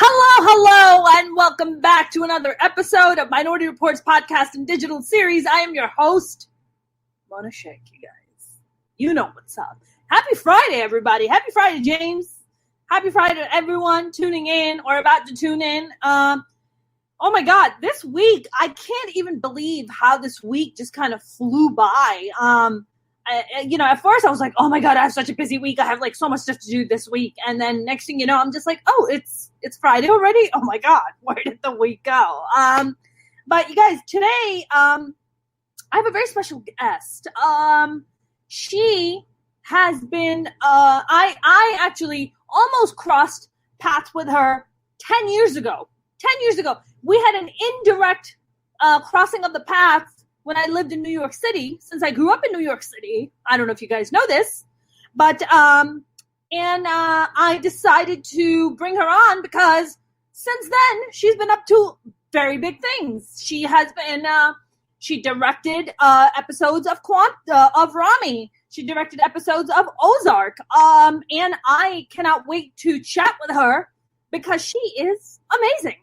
Hello, and welcome back to another episode of Minority Report's podcast and digital series. I am your host, Mona Sheikh, you guys. You know what's up. Happy Friday, everybody. Happy Friday, James. Happy Friday to everyone tuning in or about to tune in. Oh my God, this week, I can't even believe how this week just kind of flew by. At first I was like, oh my God, I have such a busy week. I have like so much stuff to do this week. And then next thing you know, I'm just like, oh, it's Friday already. Oh my God, where did the week go? But you guys, today, I have a very special guest. She has been, I actually almost crossed paths with her 10 years ago. 10 years ago, we had an indirect crossing of the paths when I lived in New York City, since I grew up in New York City. I don't know if you guys know this, but I decided to bring her on because since then she's been up to very big things. She has been she directed episodes of Rami. She directed episodes of Ozark, and I cannot wait to chat with her because she is amazing.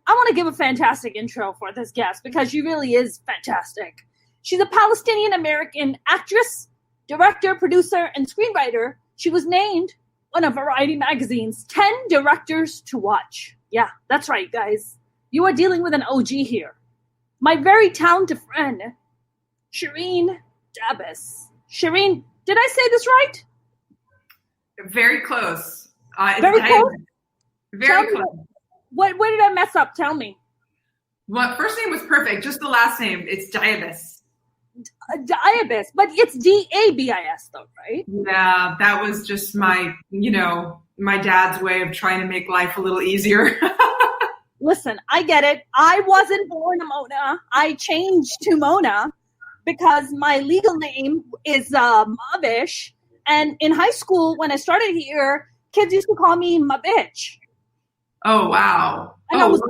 I want to give a fantastic intro for this guest because she really is fantastic. She's a Palestinian-American actress, director, producer, and screenwriter. She was named on a Variety magazine's 10 directors to watch. Yeah, that's right, guys. You are dealing with an OG here. My very talented friend, Cherien Dabis. Cherien, did I say this right? Very close. Very close? Very close. What did I mess up? Tell me. Well, first name was perfect. Just the last name. It's Dabis. Dabis, but it's Dabis though, right? Yeah, that was just my dad's way of trying to make life a little easier. Listen, I get it. I wasn't born a Mona. I changed to Mona because my legal name is Mavish. And in high school, when I started here, kids used to call me my bitch. Oh, wow. And I was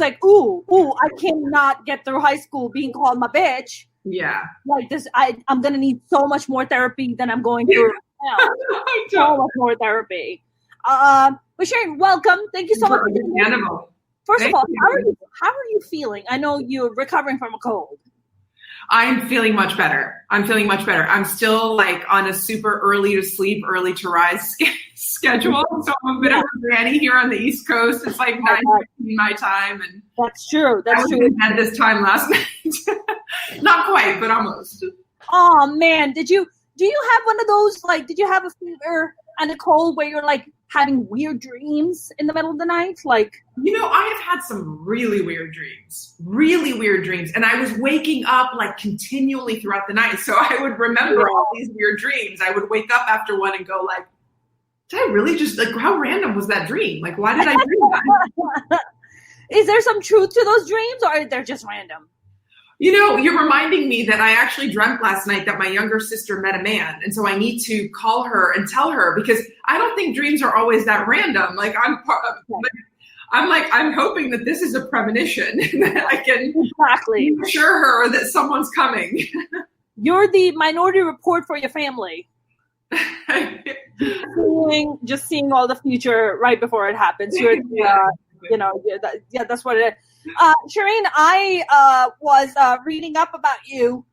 like, ooh, I cannot get through high school being called my bitch. Yeah. Like this, I'm going to need so much more therapy than I'm going through right now. So much more therapy. But Cherien, welcome. Thank you so much. First of all, how are you feeling? I know you're recovering from a cold. I'm feeling much better. I'm still like on a super early to sleep, early to rise schedule. So I'm a bit of a granny here on the East Coast. It's like 9:15 my time. And that's true. I was in bed this time last night. Not quite, but almost. Oh man. Do you have one of those, like, did you have a fever and a cold where you're like having weird dreams in the middle of the night? Like, I have had some really weird dreams. And I was waking up like continually throughout the night. So I would remember all these weird dreams. I would wake up after one and go like, did I really just, like, how random was that dream? Like, why did I dream that? Is there some truth to those dreams or they're just random? You're reminding me that I actually dreamt last night that my younger sister met a man. And so I need to call her and tell her because I don't think dreams are always that random. Like I'm hoping that this is a premonition that I can assure her that someone's coming. You're the Minority Report for your family. Just seeing all the future right before it happens. You're that's what it is. Cherien, I was reading up about you.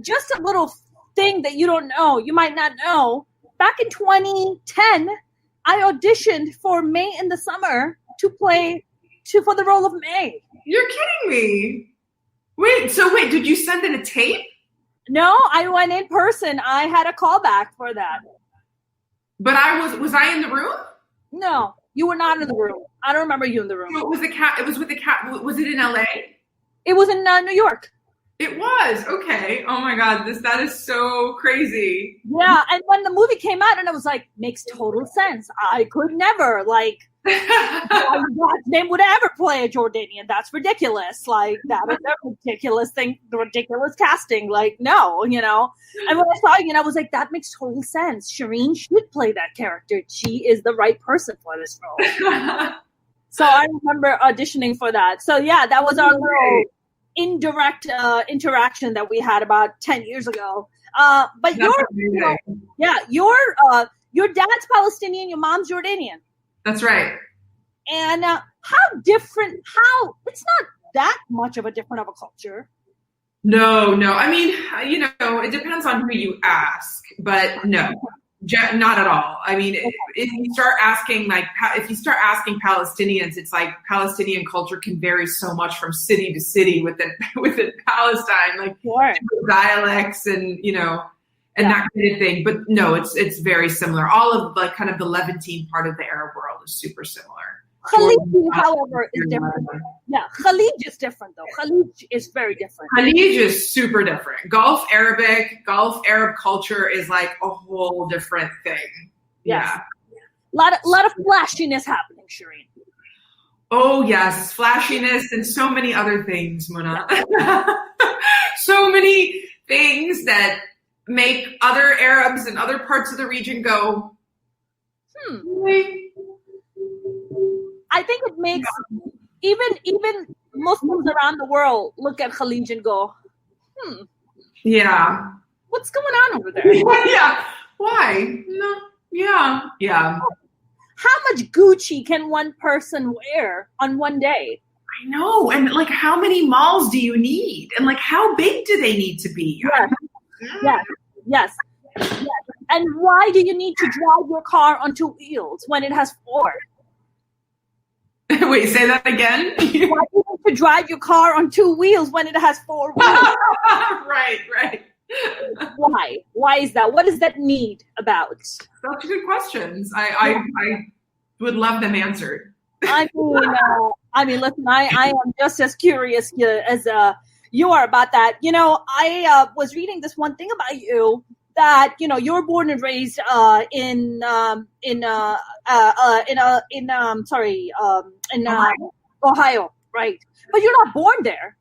Just a little thing that you don't know, you might not know. Back in 2010, I auditioned for May in the Summer for the role of May. You're kidding me. Wait, did you send in a tape? No, I went in person. I had a callback for that. But was I in the room? No, you were not in the room. I don't remember you in the room. So was it in LA? It was in New York. It was. Okay. Oh my God. That is so crazy. Yeah. And when the movie came out and I was like, makes total sense. I could never name would ever play a Jordanian. That's ridiculous. Like that is a ridiculous thing, the ridiculous casting. Like, no, And when I saw you, I was like, that makes total sense. Cherien should play that character. She is the right person for this role. So I remember auditioning for that. So yeah, that was our little indirect interaction that we had about 10 years ago. But Your dad's Palestinian, your mom's Jordanian. That's right. And it's not that much of a different of a culture. No. I mean, it depends on who you ask, but no, not at all. I mean, if you start asking Palestinians, it's like Palestinian culture can vary so much from city to city within Palestine, like dialects and that kind of thing. But no, it's very similar. All of like kind of the Levantine part of the Arab world is super similar. Khalid, however, is different. Yeah, Khalid is different though. Khalid is very different. Khalid is super different. Gulf Arab culture is like a whole different thing. Yes. Yeah. Lot of flashiness happening, Cherien. Oh yes, flashiness and so many other things, Mona. So many things that make other Arabs and other parts of the region go, really? I think it makes even Muslims around the world look at Khalid and go, yeah, what's going on over there? Yeah, why? No, yeah. How much Gucci can one person wear on one day? I know, and like how many malls do you need, and like how big do they need to be? Yes. And why do you need to drive your car on two wheels when it has four? Wait, say that again? Why do you need to drive your car on two wheels when it has four wheels? Right. Why is that? What is that need about? Such good questions. I would love them answered. I mean, listen, I am just as curious as you are about that. I was reading this one thing about you that you were born and raised in Ohio, right? But you're not born there.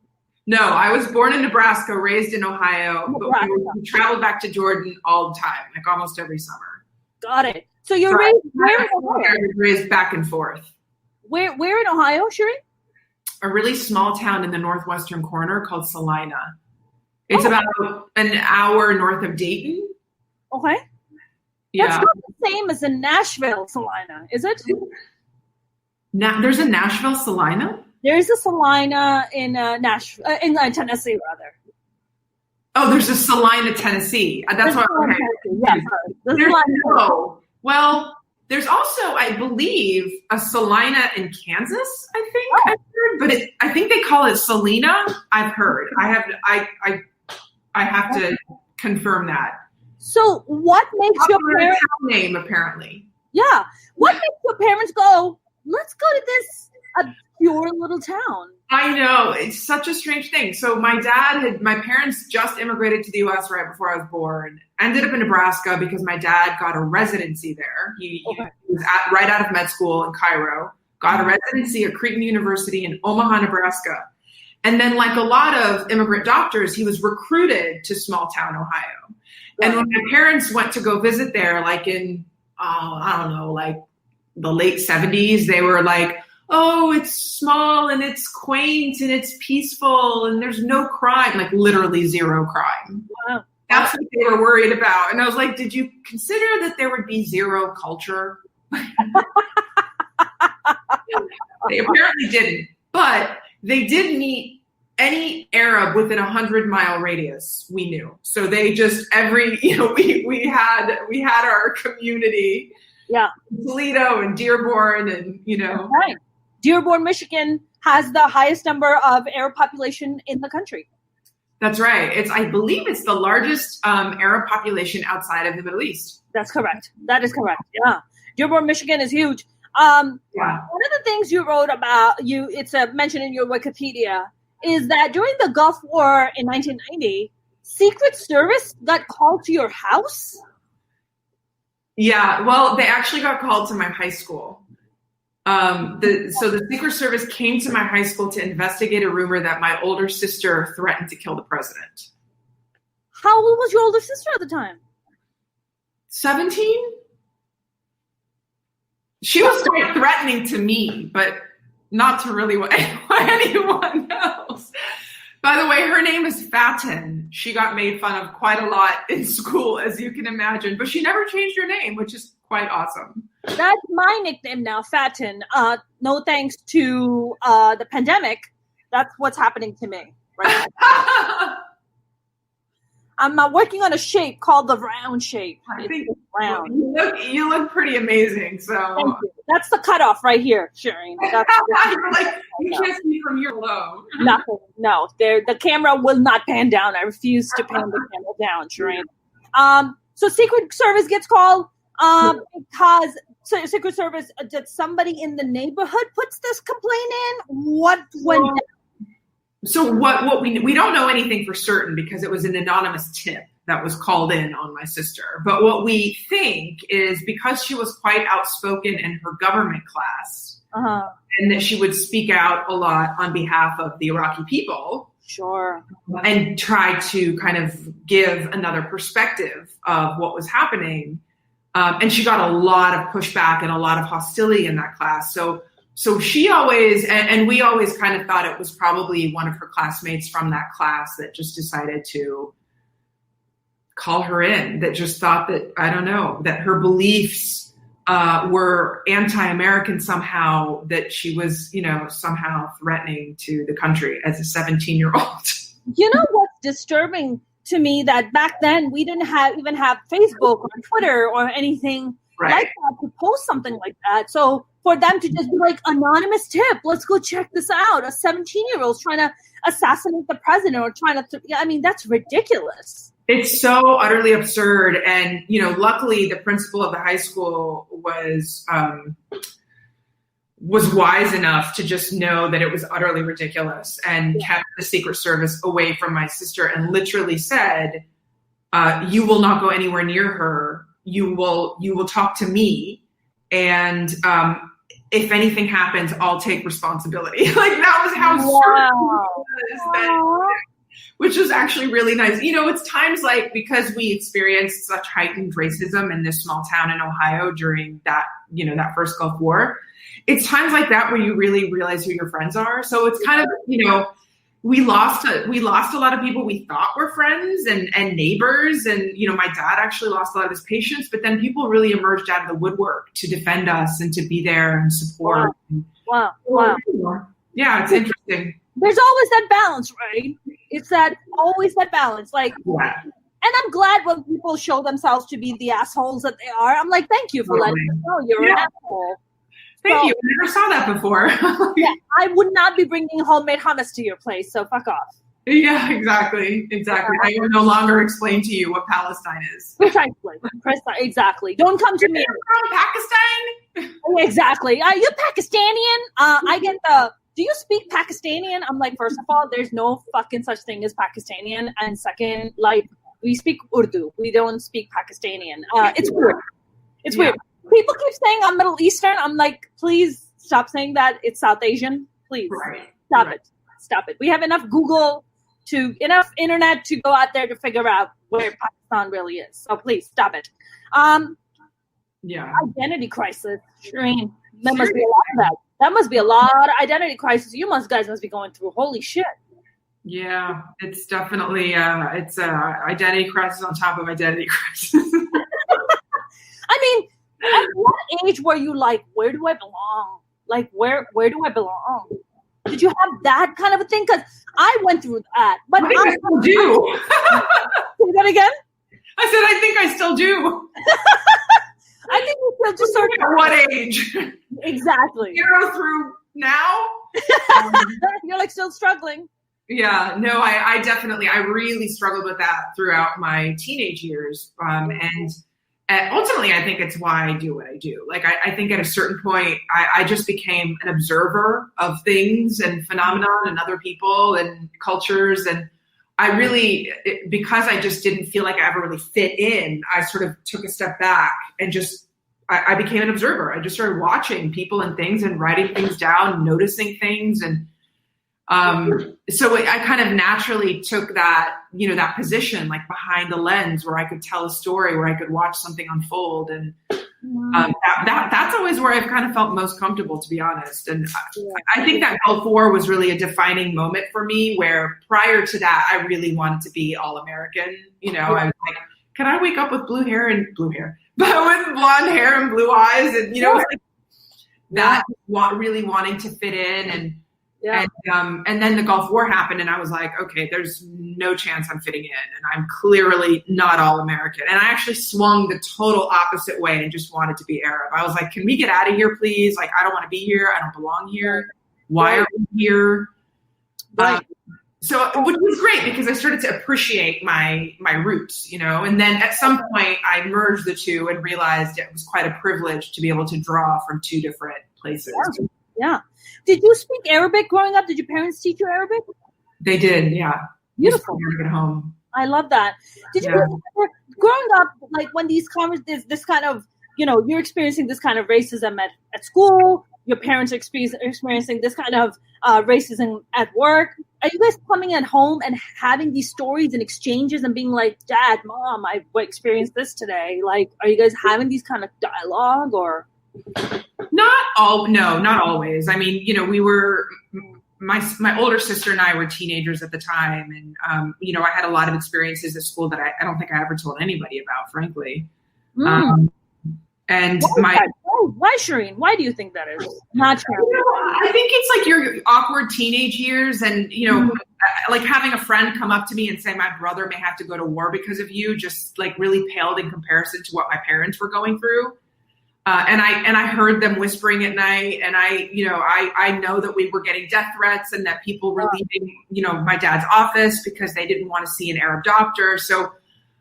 No, I was born in Nebraska, raised in Ohio, but we traveled back to Jordan all the time, like almost every summer. Got it. So you're raised where in Ohio? I was raised back and forth. Where in Ohio, Cherien? A really small town in the northwestern corner called Salina. It's about an hour north of Dayton. Okay. Yeah. That's not the same as in Nashville, Salina, is it? There's a Nashville Salina? There's a Salina in Nashville, in Tennessee, rather. Oh, there's a Salina, Tennessee. That's what I'm Well, there's also, I believe, a Salina in Kansas, I think I've heard, but I think they call it Salina. I've heard. I have to confirm that. So what makes your parents name apparently? Yeah. What makes your parents go, let's go to this obscure little town? I know. It's such a strange thing. So my parents just immigrated to the US right before I was born. Ended up in Nebraska because my dad got a residency there. He was right out of med school in Cairo, got a residency at Creighton University in Omaha, Nebraska. And then like a lot of immigrant doctors, he was recruited to small town Ohio. And when my parents went to go visit there, like in, I don't know, like the late 70s, they were like, oh, it's small and it's quaint and it's peaceful and there's no crime, like literally zero crime. Wow. That's what they were worried about. And I was like, did you consider that there would be zero culture? They apparently didn't, but they did meet any Arab within 100-mile radius, we knew. So they just we had our community. Yeah. Toledo and Dearborn and Right. Dearborn, Michigan has the highest number of Arab population in the country. That's right. I believe it's the largest Arab population outside of the Middle East. That's correct. That is correct. Yeah. Dearborn, Michigan is huge. One of the things you wrote about, it's mentioned in your Wikipedia, is that during the Gulf War in 1990, Secret Service got called to your house? Yeah, well, they actually got called to my high school. So the Secret Service came to my high school to investigate a rumor that my older sister threatened to kill the president. How old was your older sister at the time? 17? She was quite threatening to me, but not to really anyone else. By the way, her name is Fatin. She got made fun of quite a lot in school, as you can imagine, but she never changed her name, which is quite awesome. That's my nickname now, Fatin. No thanks to the pandemic. That's what's happening to me right now. I'm working on a shape called the round shape. I think round. You look pretty amazing. So thank you. That's the cutoff right here, Cherien. Like, you can't see from here below. Nothing. No, the camera will not pan down. I refuse to pan the camera down, Cherien. So Secret Service gets called because Secret Service, did somebody in the neighborhood puts this complaint in? What went down? So what we don't know anything for certain because it was an anonymous tip that was called in on my sister. But what we think is because she was quite outspoken in her government class, and that she would speak out a lot on behalf of the Iraqi people. Sure. And try to kind of give another perspective of what was happening. And she got a lot of pushback and a lot of hostility in that class. So she always, and we always kind of thought it was probably one of her classmates from that class that just decided to call her in, that just thought that, I don't know, that her beliefs were anti-American somehow, that she was, somehow threatening to the country as a 17-year-old. You know what's disturbing to me, that back then we didn't even have Facebook or Twitter or anything like that to post something like that. So for them to just be like, anonymous tip, let's go check this out. A 17-year-old trying to assassinate the president or trying to, that's ridiculous. It's so utterly absurd. And, luckily the principal of the high school was wise enough to just know that it was utterly ridiculous and kept the Secret Service away from my sister and literally said, you will not go anywhere near her. You will talk to me. And if anything happens, I'll take responsibility. Like that was how certain it was, which was actually really nice. It's times like, because we experienced such heightened racism in this small town in Ohio during that, that first Gulf War. It's times like that where you really realize who your friends are. So it's kind of, we lost a lot of people we thought were friends and neighbors. And, my dad actually lost a lot of his patients, but then people really emerged out of the woodwork to defend us and to be there and support. Wow. Yeah, it's interesting. There's always that balance, right? It's always that balance. Like, and I'm glad when people show themselves to be the assholes that they are. I'm like, thank you for letting us know you're an asshole. Thank you. I never saw that before. I would not be bringing homemade hummus to your place, so fuck off. Yeah, exactly. I will no longer explain to you what Palestine is. Precisely. Exactly. Don't come to me. You're from Pakistan? Exactly. Are you Pakistani? I get do you speak Pakistani? I'm like, first of all, there's no fucking such thing as Pakistani. And second, like, we speak Urdu. We don't speak Pakistani. It's weird. It's weird. People keep saying I'm Middle Eastern. I'm like, please stop saying that. It's South Asian. Please stop it. We have enough enough internet to go out there to figure out where Pakistan really is. So please stop it. Identity crisis. Cherien, that must be a lot of that. That must be a lot of identity crisis. Guys must be going through. Holy shit. Yeah, it's definitely it's identity crisis on top of identity crisis. I mean, at what age were you like, where do I belong? Like, where do I belong? Did you have that kind of a thing? Because I went through that. But I think I still do. Say that again? I said, I think I still do. I think you still just sort of. At what age? Exactly. 0 through now? You're like still struggling. Yeah, no, I definitely, I really struggled with that throughout my teenage years. And ultimately, I think it's why I do what I do. Like, I think at a certain point, I just became an observer of things and phenomenon and other people and cultures. And I really, because I just didn't feel like I ever really fit in, I sort of took a step back and I became an observer. I just started watching people and things and writing things down, noticing things. And so I kind of naturally took that, that position, like behind the lens where I could tell a story, where I could watch something unfold. And That's always where I've kind of felt most comfortable, to be honest. And I think that Gulf War was really a defining moment for me, where prior to that, I really wanted to be all American. You know, I was like, can I wake up with blue hair, but with blonde hair and blue eyes, and you know, like that really wanting to fit in, and then the Gulf War happened, and I was like, okay, there's no chance I'm fitting in, and I'm clearly not all American. And I actually swung the total opposite way and just wanted to be Arab. I was like, can we get out of here, please? Like, I don't want to be here. I don't belong here. Why are we here? So, which was great because I started to appreciate my roots, you know. And then at some point, I merged the two and realized it was quite a privilege to be able to draw from two different places. Yeah. Did you speak Arabic growing up? Did your parents teach you Arabic? They did, yeah. Beautiful. At home. I love that. Did you remember growing up, like when these this kind of, you know, you're experiencing this kind of racism at school, your parents are experiencing this kind of racism at work. Are you guys coming at home and having these stories and exchanges and being like, Dad, Mom, I experienced this today? Like, are you guys having these kind of dialogue or? Not always. I mean, you know, we were, my older sister and I were teenagers at the time. And, you know, I had a lot of experiences at school that I don't think I ever told anybody about, frankly. And why, Cherien? Why do you think that is? Not true. You know, I think it's like your awkward teenage years, and you know, like having a friend come up to me and say, "My brother may have to go to war because of you," just like really paled in comparison to what my parents were going through. And I heard them whispering at night, and I know that we were getting death threats and that people were leaving, you know, my dad's office because they didn't want to see an Arab doctor. So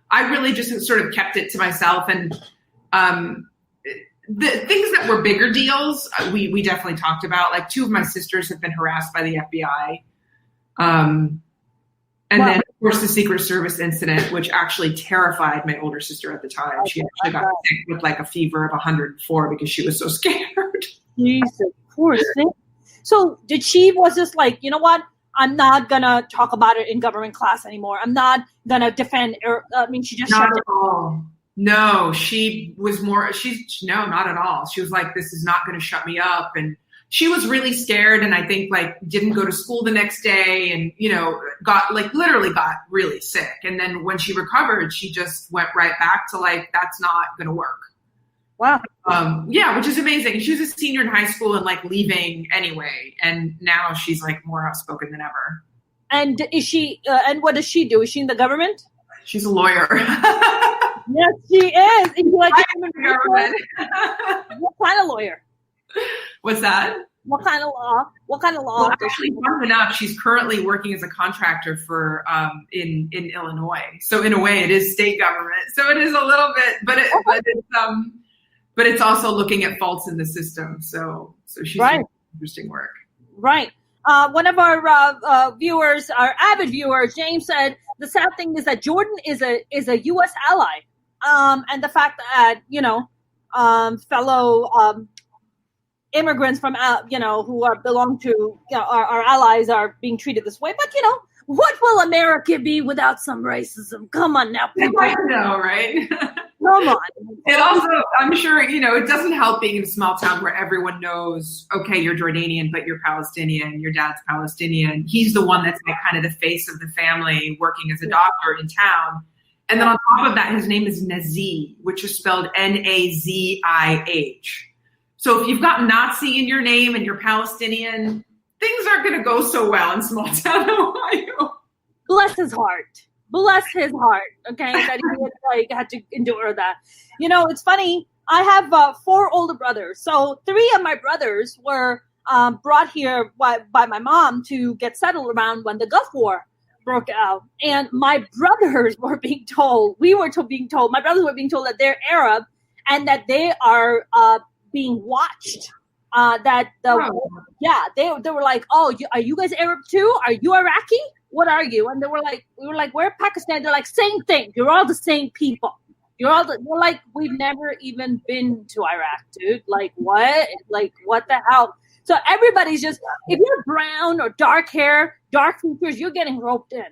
I really just sort of kept it to myself. And the things that were bigger deals, we definitely talked about. Like 2 of my sisters have been harassed by the FBI. And then, of course, the Secret Service incident, which actually terrified my older sister at the time. She actually got sick with like a fever of 104 because she was so scared. Jesus, poor thing. So was just like, you know what? I'm not going to talk about it in government class anymore. I'm not going to defend her. I mean, she just not at all. No, she was more, not at all. She was like, this is not going to shut me up. And she was really scared, and I think like didn't go to school the next day, and you know literally got really sick. And then when she recovered, she just went right back to like, that's not going to work. Wow. Which is amazing. She was a senior in high school and like leaving anyway, and now she's like more outspoken than ever. And is she? And what does she do? Is she in the government? She's a lawyer. Yes, she is. Is like in the government. What kind of lawyer? What's that? What kind of law? Well, actually, fun enough, she's currently working as a contractor for in Illinois. So in a way, it is state government. So it is a little bit, but it's also looking at faults in the system. So she's doing interesting work. Right. One of our viewers, our avid viewers, James said the sad thing is that Jordan is a U.S. ally, and the fact that fellow immigrants from who belong to our allies are being treated this way. But what will America be without some racism? Come on now, people. I know, right? Come on. It also, I'm sure, it doesn't help being in a small town where everyone knows, okay, you're Jordanian, but you're Palestinian. Your dad's Palestinian. He's the one that's like kind of the face of the family working as a doctor in town. And then on top of that, his name is Nazih, which is spelled Nazih. So if you've got Nazi in your name and you're Palestinian, things aren't going to go so well in small town Ohio. Bless his heart. Okay, that he had to endure that. It's funny. I have 4 older brothers. So 3 of my brothers were brought here by my mom to get settled around when the Gulf War broke out. And my brothers were being told, my brothers were being told that they're Arab and that they are being watched. They were like, oh, are you guys Arab too? Are you Iraqi? What are you? And we were like, we're Pakistan. They're like, same thing. You're all the same people. We're like, we've never even been to Iraq, dude. Like, what? Like, what the hell? So everybody's just, if you're brown or dark hair, dark features, you're getting roped in.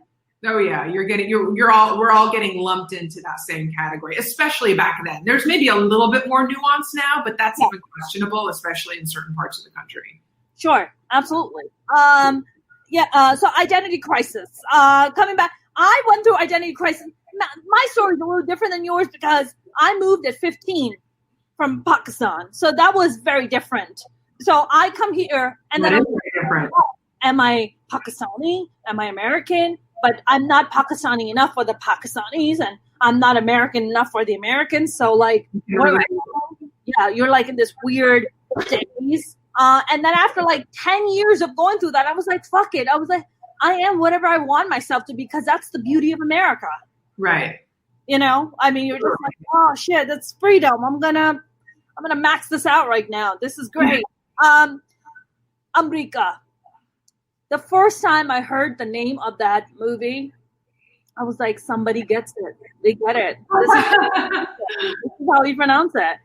Oh yeah, we're all getting lumped into that same category, especially back then. There's maybe a little bit more nuance now, but that's even questionable, especially in certain parts of the country. Sure, absolutely. So identity crisis. Coming back, I went through identity crisis. My story is a little different than yours because I moved at 15 from Pakistan, so that was very different. So I come here, and then I'm very different. Am I Pakistani? Am I American? But I'm not Pakistani enough for the Pakistanis, and I'm not American enough for the Americans. So, like, you're like in this weird days. And then after like 10 years of going through that, I was like, fuck it. I was like, I am whatever I want myself to be because that's the beauty of America. Right. You know, I mean, you're just like, oh shit, that's freedom. I'm gonna max this out right now. This is great. America. The first time I heard the name of that movie, I was like, somebody gets it. They get it. This is how you pronounce it.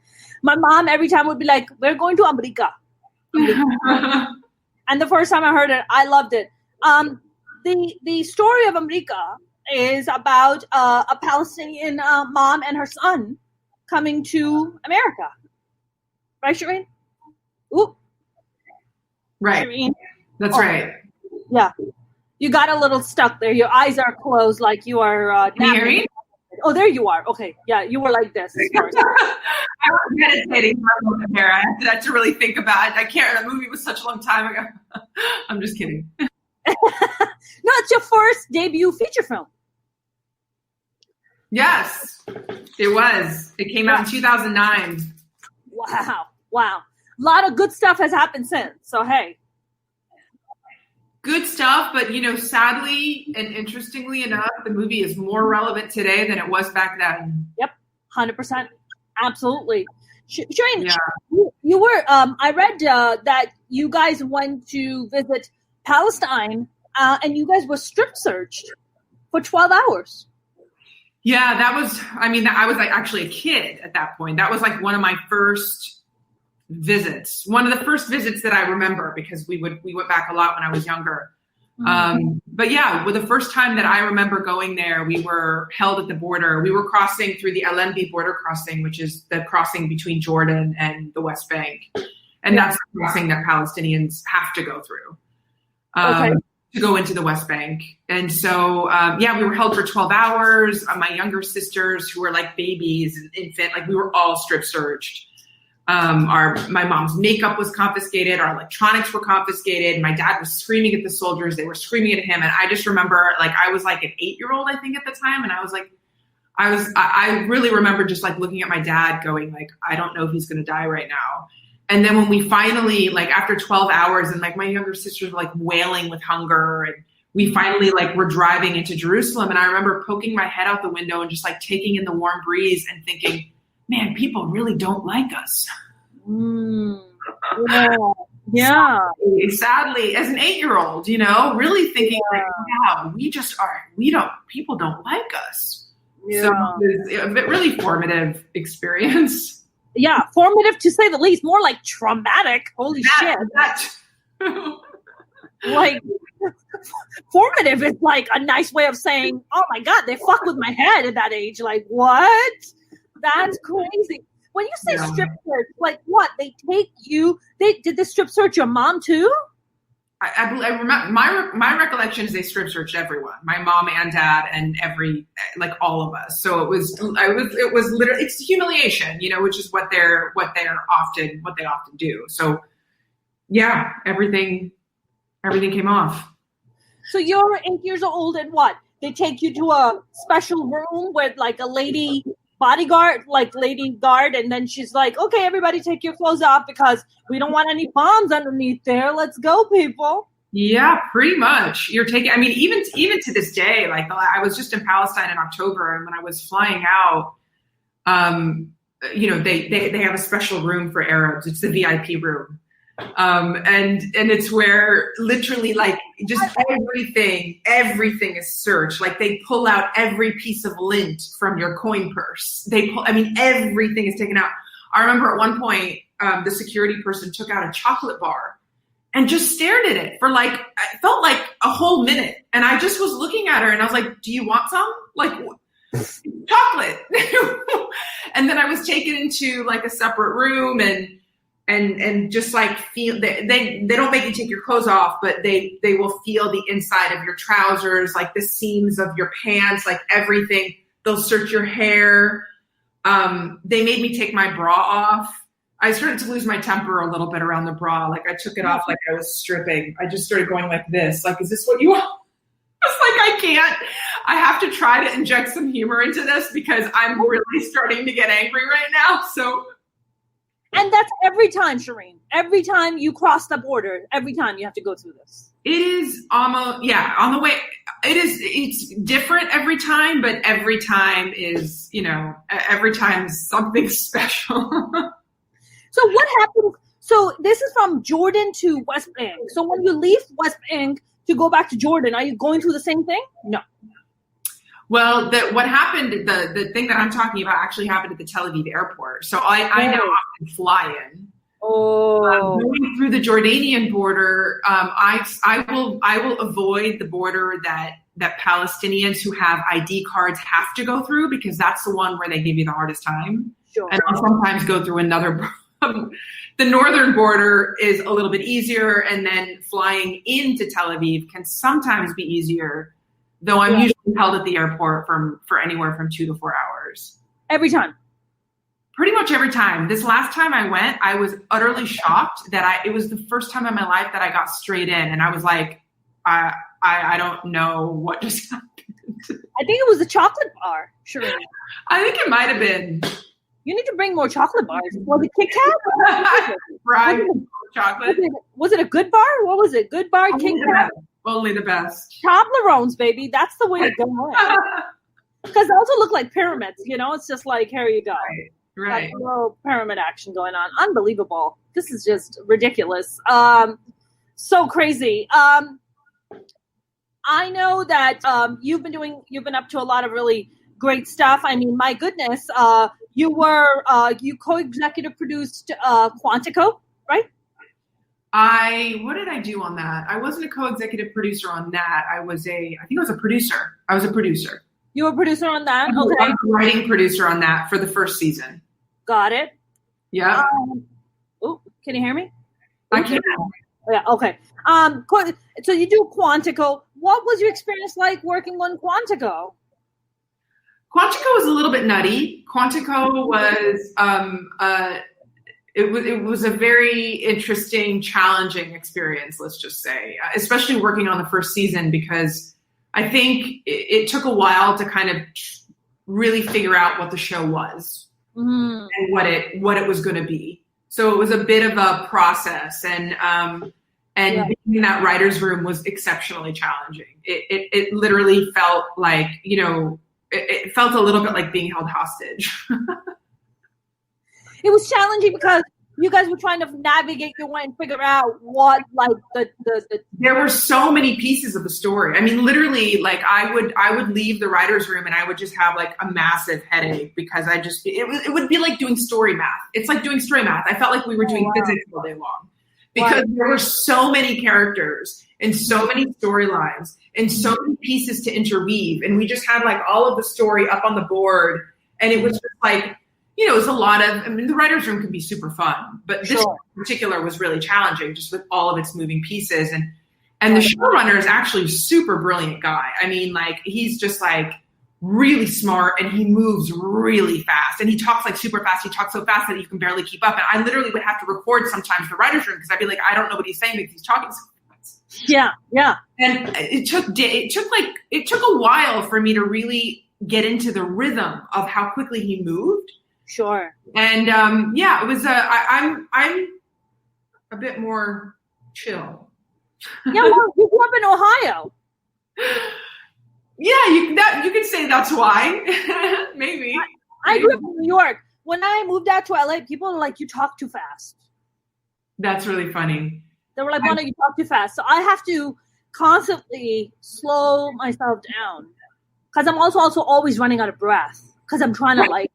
My mom every time would be like, we're going to America. And the first time I heard it, I loved it. The story of America is about a Palestinian mom and her son coming to America. Right, Cherien? Ooh. Right. Cherien? That's right. Yeah. You got a little stuck there. Your eyes are closed like you are Can you hear me? Oh, there you are. Okay. Yeah, you were like this. I was meditating for a moment there. I had to really think about it. I can't. That movie was such a long time ago. I'm just kidding. No, it's your first debut feature film. Yes, it was. It came out in 2009. Wow. A lot of good stuff has happened since. So, hey. Good stuff, but sadly and interestingly enough, the movie is more relevant today than it was back then. Yep, 100%, absolutely. Cherien, you were. I read that you guys went to visit Palestine, and you guys were strip searched for 12 hours. Yeah, that was. I mean, I was like actually a kid at that point. That was like one of my first visits, one of the first visits that I remember because we went back a lot when I was younger. But yeah, the first time that I remember going there, we were held at the border. We were crossing through the LMB border crossing, which is the crossing between Jordan and the West Bank. And that's the crossing that Palestinians have to go through to go into the West Bank. And so, we were held for 12 hours. My younger sisters who were like babies and infant, like we were all strip searched. My mom's makeup was confiscated. Our electronics were confiscated. My dad was screaming at the soldiers. They were screaming at him. And I just remember I was like an 8-year-old, I think at the time. And I was like, I really remember just like looking at my dad going like, I don't know if he's going to die right now. And then when we finally, after 12 hours and my younger sisters were wailing with hunger and we finally were driving into Jerusalem. And I remember poking my head out the window and just taking in the warm breeze and thinking, man, people really don't like us. Yeah. Sadly, as an 8-year-old, really thinking wow, people don't like us. Yeah. So it was a really formative experience. Yeah, formative to say the least. More like traumatic. Holy shit. Formative is a nice way of saying, oh my God, they fuck with my head at that age. What? That's crazy. When you say strip search, what? They take you? Did they strip search your mom too? I remember my recollection is they strip searched everyone, my mom and dad, and all of us. So it was literally it's humiliation, which is what they often do. So yeah, everything came off. So you're 8 years old, and what? They take you to a special room with a lady bodyguard, lady guard, and then she's like, okay, everybody take your clothes off because we don't want any bombs underneath there. Let's go, people. Yeah, pretty much. You're taking, even to this day, I was just in Palestine in October, and when I was flying out, they have a special room for Arabs. It's the VIP room. And it's where literally just everything is searched. They pull out every piece of lint from your coin purse. Everything is taken out. I remember at one point, the security person took out a chocolate bar and just stared at it for like, I felt like a whole minute. And I just was looking at her and I was like, do you want some? Like, chocolate. And then I was taken into like a separate room and just like feel, they don't make you take your clothes off, but they will feel the inside of your trousers, like the seams of your pants, like everything. They'll search your hair. They made me take my bra off. I started to lose my temper a little bit around the bra. Like I took it off like I was stripping. I just started going like this. Like, is this what you want? It's like, I can't. I have to try to inject some humor into this because I'm really starting to get angry right now. So. And that's every time, Cherien. Every time you cross the border, every time you have to go through this. It is almost, yeah, on the way. It's different every time, but every time is, every time is something special. So what happens? So this is from Jordan to West Bank. So when you leave West Bank to go back to Jordan, are you going through the same thing? No. Well, what happened, the thing that I'm talking about actually happened at the Tel Aviv airport. So I now often fly in. Going through the Jordanian border, I will avoid the border that Palestinians who have ID cards have to go through, because that's the one where they give you the hardest time. Sure. And I'll sometimes go through another. The northern border is a little bit easier, and then flying into Tel Aviv can sometimes be easier, though I'm usually held at the airport for anywhere from 2 to 4 hours. Every time? Pretty much every time. This last time I went, I was utterly shocked that it was the first time in my life that I got straight in, and I was like, I don't know what just happened. I think it was the chocolate bar, Cherien. I think it might have been. You need to bring more chocolate bars. Was it Kit Kat? Fried chocolate. Was it a good bar? What was it? Good bar, Kit Kat? Only the best. Toblerones, baby. That's the way to go. Because they also look like pyramids. It's just like, here you go. Right. Like a little pyramid action going on. Unbelievable. This is just ridiculous. So crazy. I know that you've been up to a lot of really great stuff. I mean, my goodness, you co-executive produced Quantico, right? What did I do on that? I wasn't a co-executive producer on that. I think I was a producer. I was a producer. You were a producer on that? Okay. I was a writing producer on that for the first season. Got it. Yeah. Can you hear me? I can. Yeah, okay. So you do Quantico. What was your experience like working on Quantico? Quantico was a little bit nutty. Quantico was it was a very interesting, challenging experience, let's just say, especially working on the first season, because I think it took a while to kind of really figure out what the show was and what it was going to be. So it was a bit of a process, and being in that writer's room was exceptionally challenging. It literally felt like, it felt a little bit like being held hostage. It was challenging because you guys were trying to navigate your way and figure out what, like, the There were so many pieces of the story. I mean, literally, like, I would leave the writer's room and I would just have like a massive headache, because it would be like doing story math. It's like doing story math. I felt like we were doing physics all day long, because there were so many characters and so many storylines and so many pieces to interweave. And we just had like all of the story up on the board. And it was just like, it was a lot of, the writer's room can be super fun, but this in particular was really challenging, just with all of its moving pieces. And the showrunner is actually a super brilliant guy. I mean, like, he's just like really smart, and he moves really fast, and he talks like super fast. He talks so fast that you can barely keep up. And I literally would have to record sometimes the writer's room, because I'd be like, I don't know what he's saying because he's talking so fast. Yeah. And it took a while for me to really get into the rhythm of how quickly he moved. Sure. And it was. I'm a bit more chill. Yeah, well, you grew up in Ohio. Yeah, you could say that's why. Maybe. I grew up in New York. When I moved out to LA, people were like, "You talk too fast." That's really funny. They were like, "Why don't you talk too fast?" So I have to constantly slow myself down, because I'm also always running out of breath, because I'm trying to like.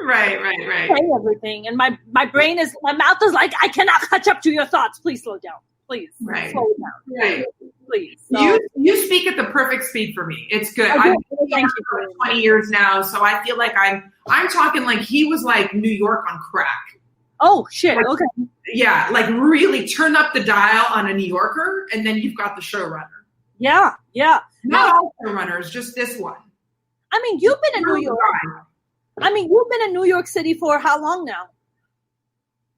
Right. Say everything, and my mouth is like, I cannot catch up to your thoughts. Please slow down. Please slow down. Right. Please. So, you speak at the perfect speed for me. It's good. I've been here for 20 years now, so I feel like I'm talking like he was like New York on crack. Oh shit. Like, okay. Yeah, like really turn up the dial on a New Yorker, and then you've got the showrunner. Yeah. Not all showrunners, just this one. I mean, you've been in New York. You've been in New York City for how long now?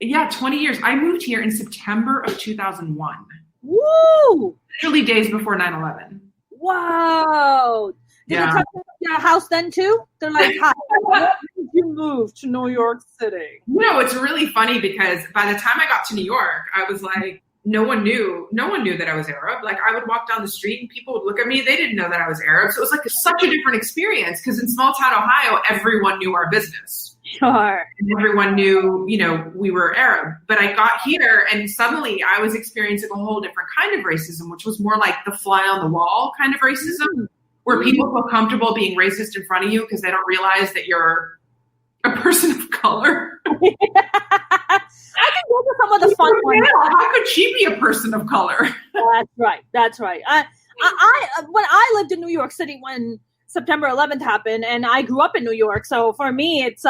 Yeah, 20 years. I moved here in September of 2001. Woo! Literally days before 9/11. Wow. Did they come to your house then too? They're like, hi, when did you move to New York City? You know, it's really funny because by the time I got to New York, I was like, no one knew that I was Arab. Like I would walk down the street and people would look at me. They didn't know that I was Arab. So it was like such a different experience because in small town Ohio, everyone knew our business. Sure. And everyone knew, we were Arab. But I got here and suddenly I was experiencing a whole different kind of racism, which was more like the fly on the wall kind of racism, where people feel comfortable being racist in front of you because they don't realize that you're a person of color. I think those are some of the fun ones. How could she be a person of color? That's right. When I lived in New York City when September 11th happened, and I grew up in New York, so for me, it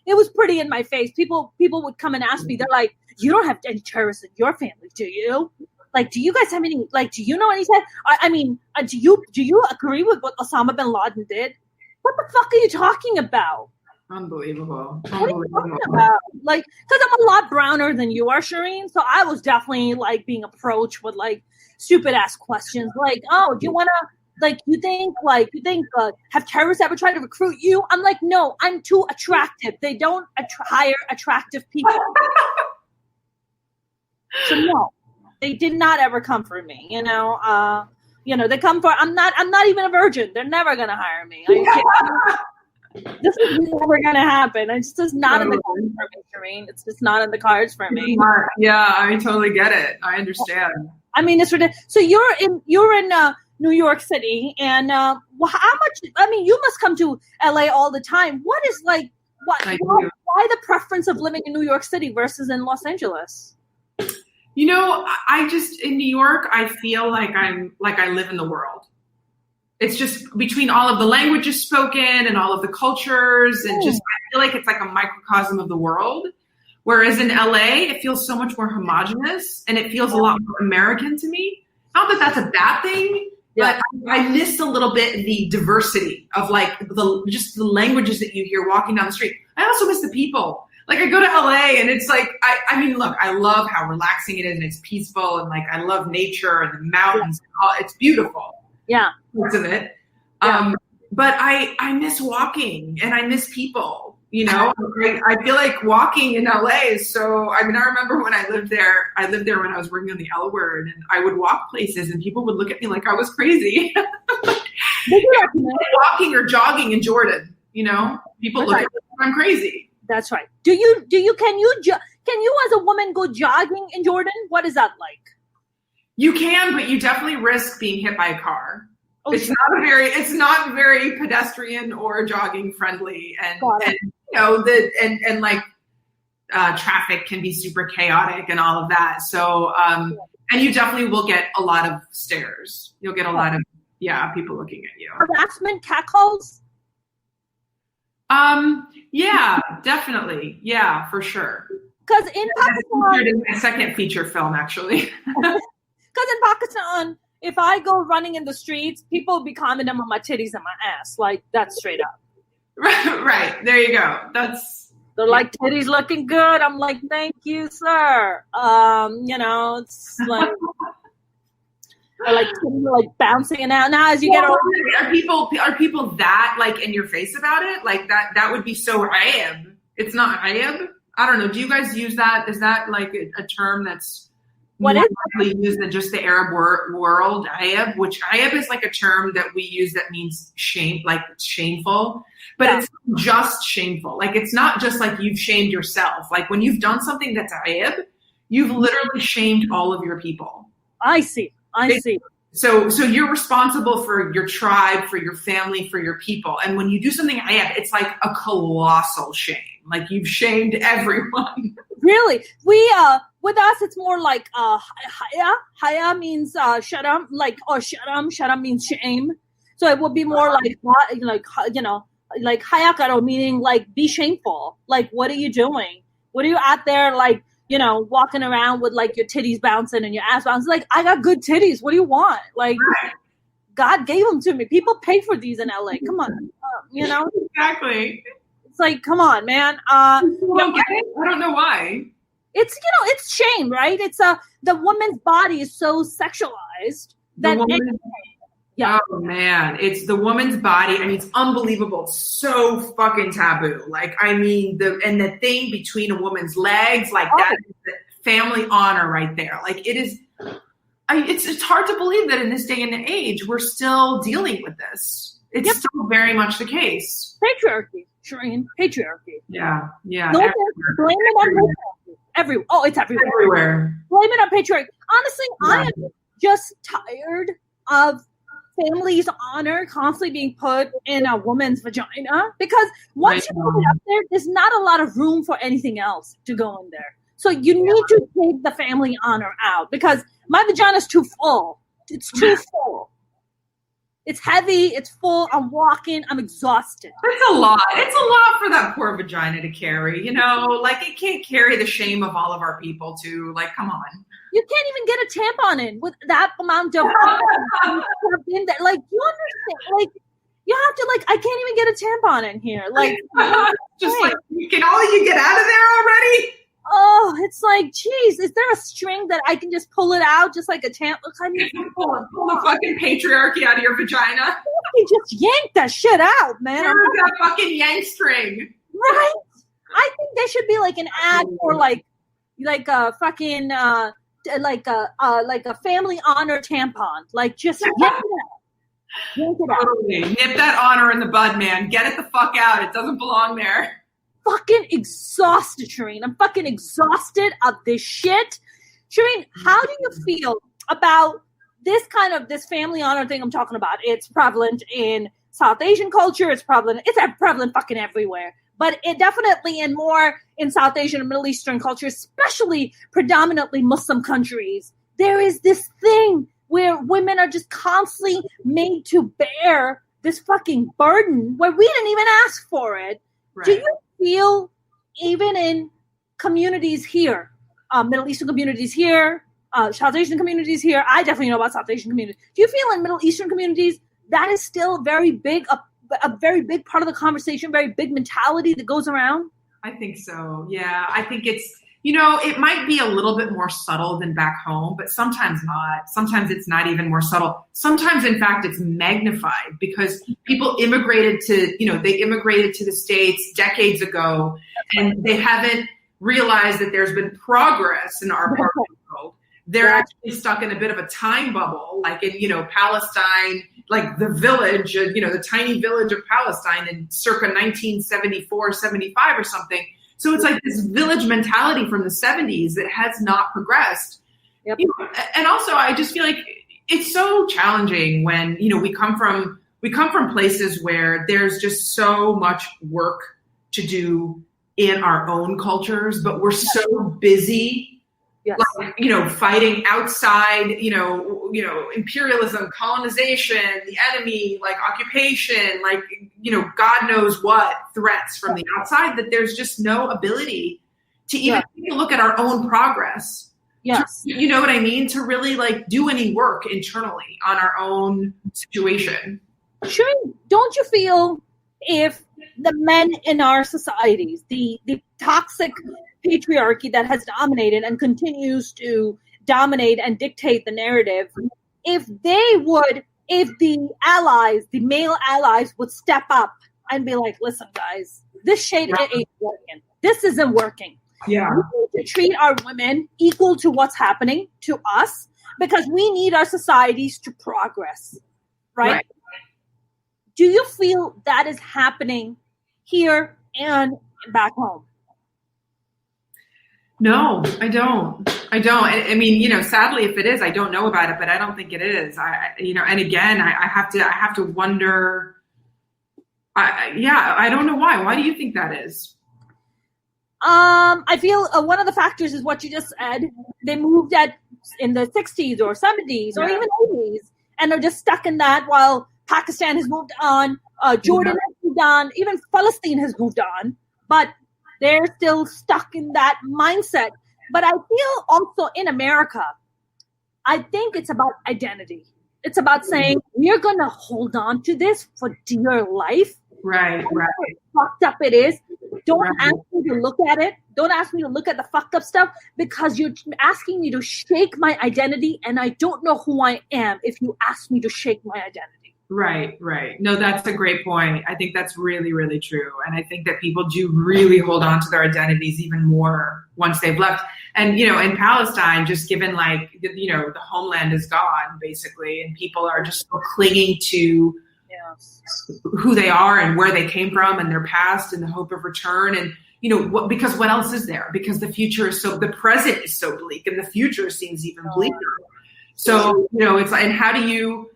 was pretty in my face. People would come and ask me, they're like, "You don't have any terrorists in your family, do you? Like, do you guys have any? Like, do you know anything? Do you agree with what Osama bin Laden did? What the fuck are you talking about?" Unbelievable. What are you talking about? Like, because I'm a lot browner than you are, Cherien. So I was definitely like being approached with like stupid ass questions, like, "Oh, do you want to? Like, you think have terrorists ever tried to recruit you?" I'm like, no, I'm too attractive. They don't hire attractive people. So no, they did not ever come for me. They come for. I'm not even a virgin. They're never gonna hire me. This is never gonna happen. It's just not in the cards for me, Cherien. It's just not in the cards for me. Yeah, I totally get it. I understand. I mean, it's ridiculous. So you're in New York City, and how much? I mean, you must come to LA all the time. What is like? Why the preference of living in New York City versus in Los Angeles? I just in New York, I feel like I live in the world. It's just between all of the languages spoken and all of the cultures, and just I feel like it's like a microcosm of the world. Whereas in LA, it feels so much more homogenous, and it feels a lot more American to me. Not that that's a bad thing. Yeah. But I missed a little bit the diversity of like the languages that you hear walking down the street. I also miss the people. Like I go to LA and it's like, I mean, look, I love how relaxing it is and it's peaceful and like I love nature and the mountains. It's beautiful. Yeah. Parts of it. Yeah. But I miss walking and I miss people. I feel like walking in LA is so, I mean, I remember when I lived there when I was working on the L Word, and I would walk places and people would look at me like I was crazy. Walking or jogging in Jordan, people look at me like I'm crazy. That's right. Can you as a woman go jogging in Jordan? What is that like? You can, but you definitely risk being hit by a car. It's not very pedestrian or jogging friendly, and traffic can be super chaotic and all of that. So, and you definitely will get a lot of stares. You'll get a lot of people looking at you. Harassment, catcalls. Yeah, definitely. Yeah, for sure. Because in Pakistan, in my second feature film, actually. Because in Pakistan, if I go running in the streets, people will be commenting on my titties and my ass. Like, that's straight up. Right. There you go. They're like, titties looking good. I'm like, thank you, sir. It's like, or like bouncing out. Now, as you get older. Are people that like in your face about it? Like that would be so Ayab. It's not Ayab. I don't know. Do you guys use that? Is that like a term that's more widely used than just the Arab world? Ayab, which Ayab is like a term that we use that means shame, like shameful, but it's just shameful. Like it's not just like you've shamed yourself. Like when you've done something that's Ayab, you've literally shamed all of your people. I see. So you're responsible for your tribe, for your family, for your people. And when you do something Ayab, it's like a colossal shame. Like you've shamed everyone. Really? We with us it's more like haya means sharam, like, or sharam means shame. So it would be more like hayakaro, meaning like be shameful. Like, what are you doing? What are you out there like, walking around with like your titties bouncing and your ass bouncing? Like, I got good titties. What do you want? Like, God gave them to me. People pay for these in LA. Come on, Exactly. It's like, come on, man. You don't get it? I don't know why. It's it's shame, right? It's the woman's body is so sexualized that Oh man, it's the woman's body. I mean, it's unbelievable. It's so fucking taboo. Like, I mean, the thing between a woman's legs, like that is the family honor right there. Like, it is. It's hard to believe that in this day and age we're still dealing with this. It's still very much the case. Patriarchy, Cherien, patriarchy. Yeah. No, blame it on patriarchy. It's everywhere. Blame it on patriarchy. Honestly, I am just tired of family's honor constantly being put in a woman's vagina, because once you put it up there, there's not a lot of room for anything else to go in there. So you need to take the family honor out, because my vagina's too full. It's too full. It's heavy. It's full. I'm walking. I'm exhausted. It's a lot. It's a lot for that poor vagina to carry, like it can't carry the shame of all of our people too. Like, come on. You can't even get a tampon in with that amount of in there. Like, you understand? Like, you have to, like, I can't even get a tampon in here. Like, just like, can all of you get out of there already? Oh, it's like, geez, is there a string that I can just pull it out just like a tampon? I mean, pull the fucking patriarchy out of your vagina. You just yank that shit out, man. Where's that fucking yank string? Right? I think there should be like an ad for like a fucking like a family honor tampon. Like, just yank it out. Yank it out. Totally. Nip that honor in the bud, man. Get it the fuck out. It doesn't belong there. Fucking exhausted, Cherien. I'm fucking exhausted of this shit. Cherien, how do you feel about this family honor thing I'm talking about? It's prevalent in South Asian culture. It's prevalent fucking everywhere. But it definitely more in South Asian and Middle Eastern culture, especially predominantly Muslim countries, there is this thing where women are just constantly made to bear this fucking burden where we didn't even ask for it. Right. Do you feel, even in communities here, Middle Eastern communities here, South Asian communities here, I definitely know about South Asian communities. Do you feel in Middle Eastern communities that is still very big, a very big part of the conversation, very big mentality that goes around? I think so. Yeah. I think it's, it might be a little bit more subtle than back home, but sometimes not. Sometimes it's not even more subtle. Sometimes, in fact, it's magnified because people immigrated to the States decades ago, and they haven't realized that there's been progress in our part of the world. They're actually stuck in a bit of a time bubble, like in, Palestine, like the village, the tiny village of Palestine in circa 1974, 75 or something. So it's like this village mentality from the 70s that has not progressed. Yep. And also I just feel like it's so challenging when, we come from places where there's just so much work to do in our own cultures, but we're so busy, like, fighting outside, imperialism, colonization, the enemy, like occupation, like, God knows what threats from the outside, that there's just no ability to even take a look at our own progress. Yes. You know what I mean? To really like do any work internally on our own situation. Sure. Don't you feel if the men in our societies, the toxic patriarchy that has dominated and continues to dominate and dictate the narrative, if the male allies would step up and be like, listen, guys, this shit ain't working. This isn't working. Yeah. We need to treat our women equal to what's happening to us because we need our societies to progress. Right? Do you feel that is happening here and back home? No, I don't. I mean, sadly, if it is, I don't know about it, but I don't think it is. And again, I have to wonder. I don't know why. Why do you think that is? I feel one of the factors is what you just said. They moved in the 60s or 70s or even 80s, and they're just stuck in that while Pakistan has moved on, Jordan has moved on, even Palestine has moved on, but they're still stuck in that mindset. But I feel also in America, I think it's about identity. It's about saying, we're going to hold on to this for dear life. Right. How fucked up it is. Don't ask me to look at it. Don't ask me to look at the fucked up stuff because you're asking me to shake my identity, and I don't know who I am if you ask me to shake my identity. Right. No, that's a great point. I think that's really, really true. And I think that people do really hold on to their identities even more once they've left. And, in Palestine, just given the homeland is gone, basically, and people are just so clinging to who they are and where they came from and their past and the hope of return. And, because what else is there? Because the present is so bleak and the future seems even bleaker. So, it's like, and how do you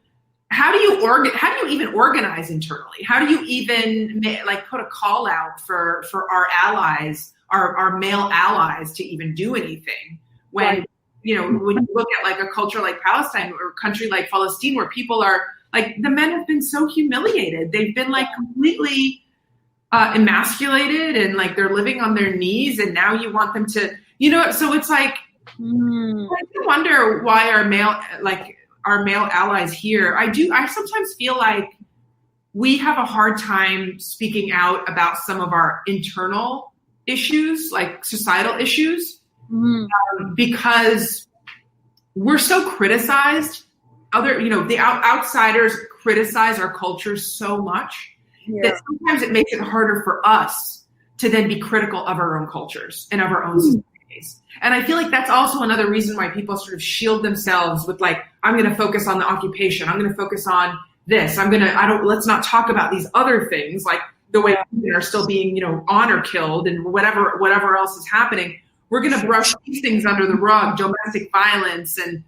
even organize internally? How do you even put a call out for our allies, our male allies to even do anything when, when you look at a culture like Palestine or a country like Palestine where people are the men have been so humiliated. They've been completely emasculated and they're living on their knees, and now you want them to, so it's I wonder why our male allies here, I sometimes feel like we have a hard time speaking out about some of our internal issues, like societal issues, because we're so criticized. The outsiders criticize our culture so much that sometimes it makes it harder for us to then be critical of our own cultures and of our own societies. And I feel like that's also another reason why people sort of shield themselves with I'm going to focus on the occupation. I'm going to focus on this. Let's not talk about these other things, like the way women are still being, honor killed and whatever else is happening. We're going to brush these things under the rug, domestic violence and,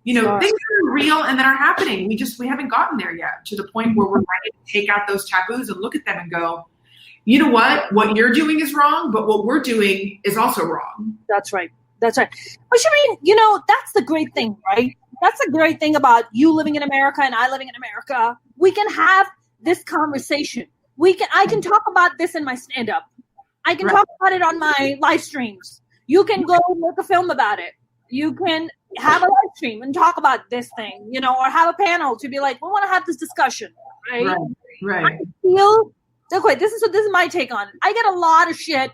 things that are real and that are happening. We haven't gotten there yet to the point where we're ready to take out those taboos and look at them and go, you know what you're doing is wrong, but what we're doing is also wrong. That's right. But Cherien, that's the great thing, right? That's the great thing about you living in America and I living in America. We can have this conversation. I can talk about this in my stand-up. I can talk about it on my live streams. You can go make a film about it. You can have a live stream and talk about this thing, or have a panel to be we want to have this discussion, right? Right. I feel, okay, this is my take on it. I get a lot of shit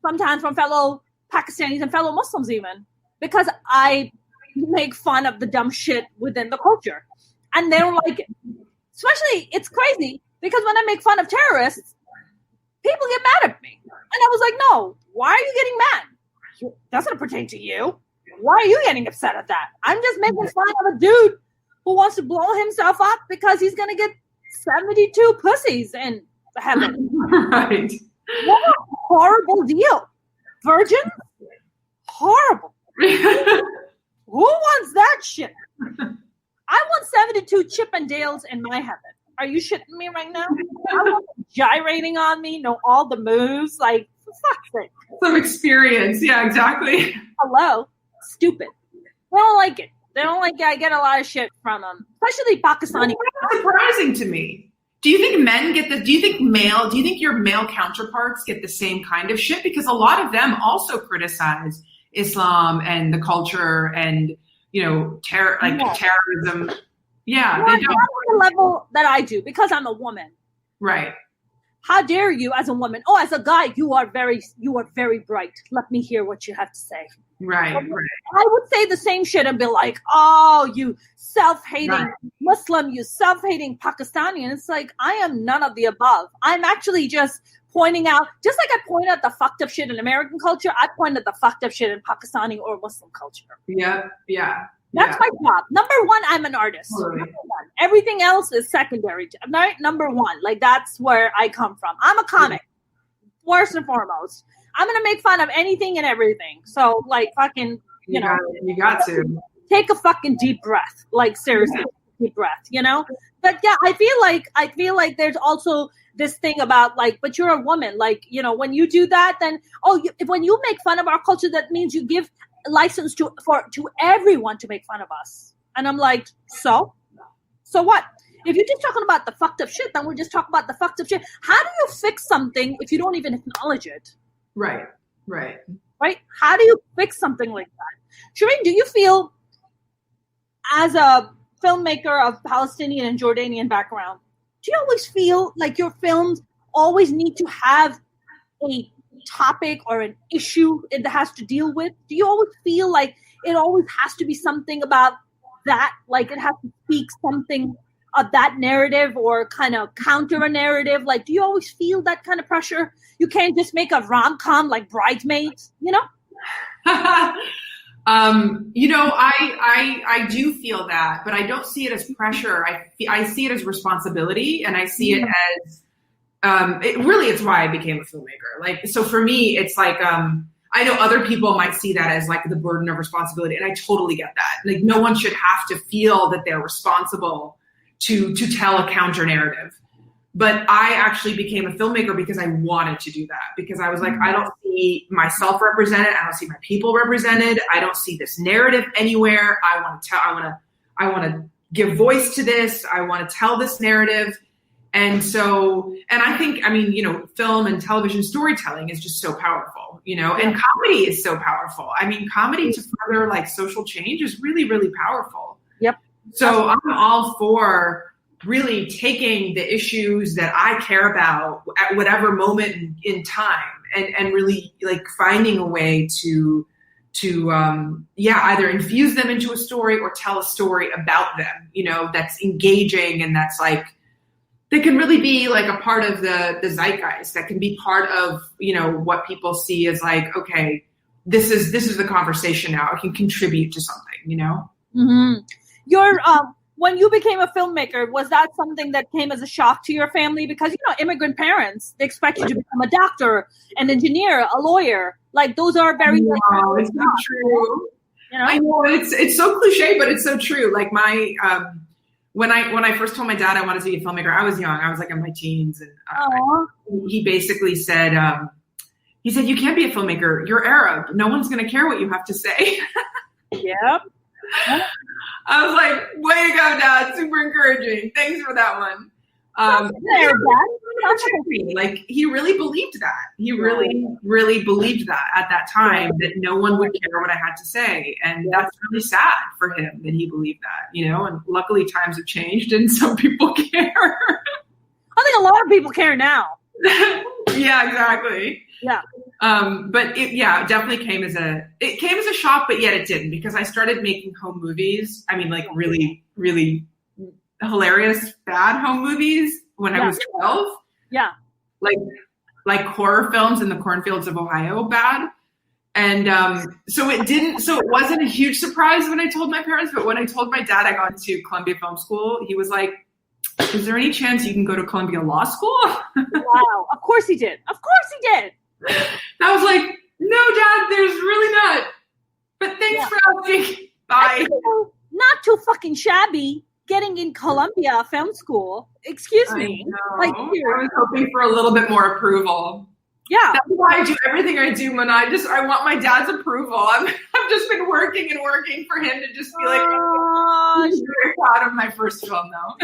sometimes from fellow Pakistanis and fellow Muslims even, because I make fun of the dumb shit within the culture. And they don't like it. Especially, it's crazy, because when I make fun of terrorists, people get mad at me. And I was like, no, why are you getting mad? That doesn't pertain to you. Why are you getting upset at that? I'm just making fun of a dude who wants to blow himself up because he's going to get 72 pussies in heaven. Right. What a horrible deal. Virgin? Horrible. Who wants that shit? I want 72 Chippendales in my heaven. Are you shitting me right now? I want them gyrating on me, know all the moves, for fuck's sake. Some experience. Yeah, exactly. Hello. Stupid. They don't like it. They don't like it. I get a lot of shit from them, especially Pakistani. That's surprising to me. Do you think men get do you think your male counterparts get the same kind of shit? Because a lot of them also criticize Islam and the culture and, terrorism. Yeah. Well, they don't. Not on the level that I do, because I'm a woman. Right. How dare you as a woman? Oh, as a guy, you are very bright. Let me hear what you have to say. Right. I would say the same shit and be like, oh, you self-hating Muslim, you self-hating Pakistani. And it's I am none of the above. I'm actually just pointing out, just like I point out the fucked up shit in American culture, I point at the fucked up shit in Pakistani or Muslim culture. Yeah. That's my job. Number one, I'm an artist. Totally. Everything else is secondary. Number one, that's where I come from. I'm a comic, first and foremost. I'm going to make fun of anything and everything. So, fucking, you got to. Take a fucking deep breath. Seriously, deep breath, But yeah, I feel like there's also this thing about like, but you're a woman, like, you know, when you do that, then when you make fun of our culture, that means you give license to everyone to make fun of us. And I'm like, so what? If you're just talking about the fucked up shit, then we'll just talk about the fucked up shit. How do you fix something if you don't even acknowledge it? Right. How do you fix something like that? Cherien, do you feel, as a filmmaker of Palestinian and Jordanian background, do you always feel like your films always need to have a topic or an issue it has to deal with? Do you always feel like it always has to be something about that? Like it has to speak something of that narrative or kind of counter a narrative? Like, do you always feel that kind of pressure? You can't just make a rom-com like Bridesmaids, you know? You know, I do feel that, but I don't see it as pressure. I see it as responsibility, and I see it as, it's why I became a filmmaker. Like, so for me, it's like, I know other people might see that as like the burden of responsibility, and I totally get that. Like, no one should have to feel that they're responsible to tell a counter narrative. But I actually became a filmmaker because I wanted to do that, because I was like, I don't see myself represented. I don't see my people represented. I don't see this narrative anywhere. I want to give voice to this. I want to tell this narrative. And so, and I think, I mean, you know, film and television storytelling is just so powerful, you know, and comedy is so powerful. I mean, comedy to further like social change is really, really powerful. Yep. So I'm all for really taking the issues that I care about at whatever moment in time and really like finding a way to either infuse them into a story or tell a story about them, you know, that's engaging and that's like, that can really be like a part of the zeitgeist, that can be part of, you know, what people see as like, okay, this is the conversation now. I can contribute to something, you know? Mm-hmm. When you became a filmmaker, was that something that came as a shock to your family? Because, you know, immigrant parents, they expect you to become a doctor, an engineer, a lawyer. Like, those are very... No, it's not true. You know? I know, it's so cliche, but it's so true. Like my... When I first told my dad I wanted to be a filmmaker, I was young. I was like in my teens. And he basically said, you can't be a filmmaker. You're Arab. No one's going to care what you have to say. Yep. I was like, way to go, Dad. Super encouraging. Thanks for that one. Like, he really believed that. He really, really believed that at that time, that no one would care what I had to say. And that's really sad for him that he believed that, you know, and luckily times have changed and some people care. I think a lot of people care now. Yeah, exactly. Yeah. But it definitely came as a shock, but yet it didn't, because I started making home movies. I mean, like really, really hilarious, bad home movies when I was 12. Yeah. Like horror films in the cornfields of Ohio, bad. And so it wasn't a huge surprise when I told my parents, but when I told my dad I got into Columbia Film School, he was like, is there any chance you can go to Columbia Law School? Wow. Of course he did. I was like, no, Dad, there's really not. But thanks for asking. Bye. Not too fucking shabby getting in Columbia Film School. Excuse me. Like, I was hoping for a little bit more approval. Yeah. That's why I do everything I do, Mona. I want my dad's approval. I've just been working for him to just be like, I'm very proud of my first film now.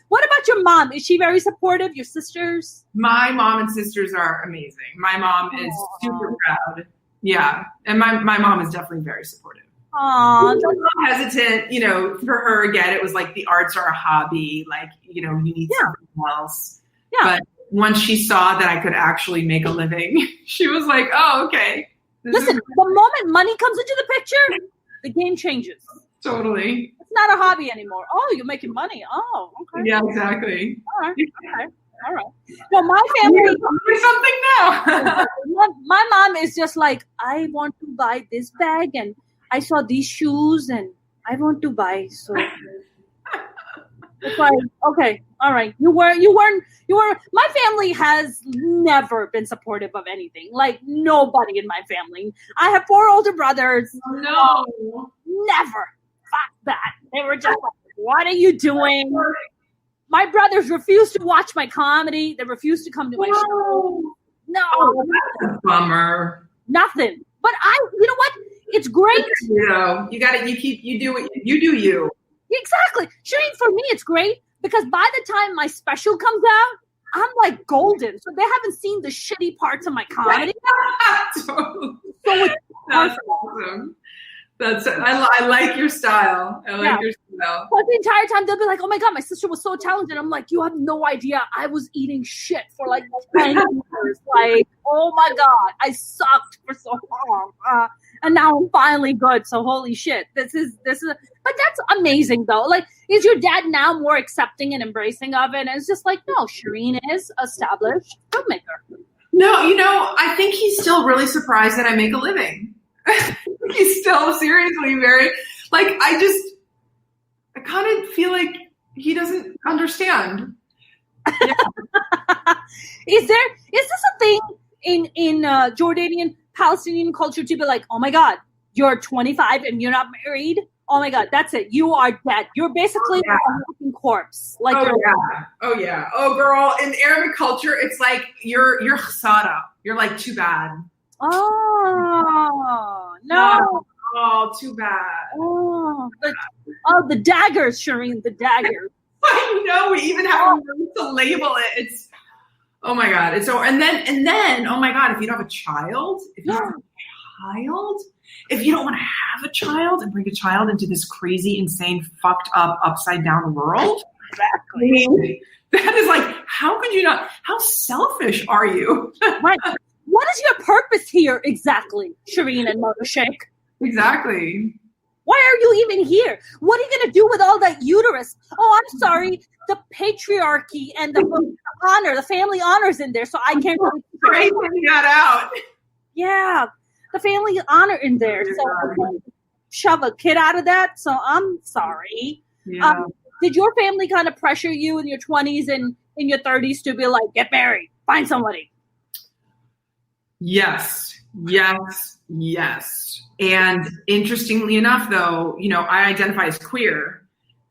What about your mom? Is she very supportive? Your sisters? My mom and sisters are amazing. My mom is super proud. Yeah. And my mom is definitely very supportive. Aww. She was a little hesitant, you know, for her, again, it was like the arts are a hobby. Like, you know, you need something else. Yeah. But once she saw that I could actually make a living, she was like, oh, okay. Listen, the moment money comes into the picture, the game changes. Totally. It's not a hobby anymore. Oh, you're making money. Oh, okay. Yeah, exactly. All right. No, my family... Do something now. My mom is just like, I want to buy this bag, and I saw these shoes, and I want to buy, so... It's like, okay, all right. You were. My family has never been supportive of anything. Like, nobody in my family. I have 4 older brothers. No. Never. Fuck that. They were just like, what are you doing? My brothers refuse to watch my comedy. They refuse to come to my show. No. Oh, that's a bummer. Nothing. But you know what? It's great. You got it. You do what you do. You. Exactly. Cherien, for me, it's great because by the time my special comes out, I'm like golden. So they haven't seen the shitty parts of my comedy. Totally. So it's That's awesome. I like your style. I like your style. But the entire time they'll be like, "Oh my god, my sister was so talented." I'm like, "You have no idea. I was eating shit for like 10 years. Like, oh my god, I sucked for so long, and now I'm finally good. So holy shit, this is. But that's amazing though. Like, is your dad now more accepting and embracing of it? And it's just like, no, Cherien is established filmmaker. No, I think he's still really surprised that I make a living. He's still seriously very I kind of feel like he doesn't understand. Yeah. Is this a thing in Jordanian Palestinian culture to be like, oh my god, you're 25 and you're not married? Oh my god, that's it. You are dead. You're basically a walking corpse. Like, oh yeah. Oh girl, in Arabic culture, it's like you're khasara. You're like too bad. Oh no! Oh, too bad. Oh, the daggers, Cherien, the daggers. I know. We even have to label it. It's oh my god. It's so and then oh my god. If you don't have a child, if you don't want to have a child and bring a child into this crazy, insane, fucked up, upside down world, exactly. I mean, that is like, how could you not? How selfish are you? Right. What is your purpose here exactly, Cherien and Mother Sheikh? Exactly. Why are you even here? What are you going to do with all that uterus? Oh, I'm sorry. The patriarchy and the honor, the family honors in there, so I can't really bring that out. Yeah, the family honor in there, so I can't shove a kid out of that, so I'm sorry. Yeah. Did your family kind of pressure you in your 20s and in your 30s to be like, get married, find somebody? Yes. And interestingly enough, though, I identify as queer,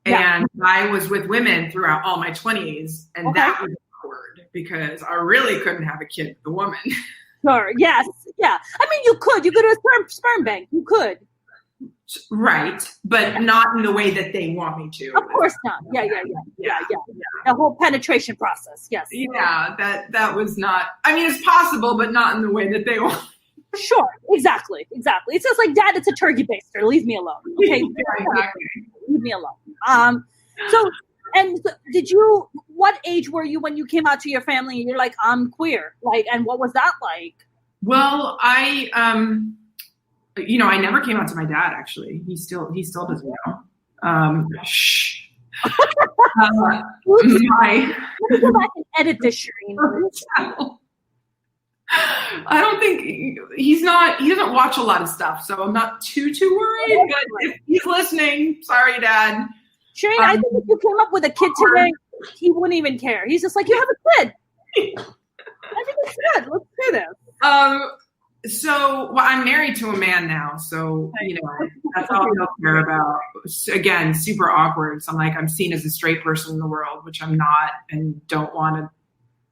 and I was with women throughout all my 20s, and that was awkward because I really couldn't have a kid with a woman. Sure. Yes. Yeah. I mean, you could do a sperm bank. You could. Right, but not in the way that they want me to. Of course not. Yeah. The whole penetration process. Yes. Yeah, that was not. I mean, it's possible, but not in the way that they want. Sure. Exactly. It's just like, Dad, it's a turkey baster. Leave me alone. Okay. Yeah, exactly. Leave me alone. So what age were you when you came out to your family and you're like, I'm queer? Like, and what was that like? Well, I never came out to my dad, actually. He still doesn't know. Shh. Let me go back and edit this, Cherien. I don't think he doesn't watch a lot of stuff, so I'm not too worried. But if he's listening, sorry, Dad. Cherien, I think if you came up with a kid today, he wouldn't even care. He's just like, you have a kid. I think it's good. Let's do this. So I'm married to a man now, so that's all I care about. Again, super awkward. So I'm seen as a straight person in the world, which I'm not, and don't want to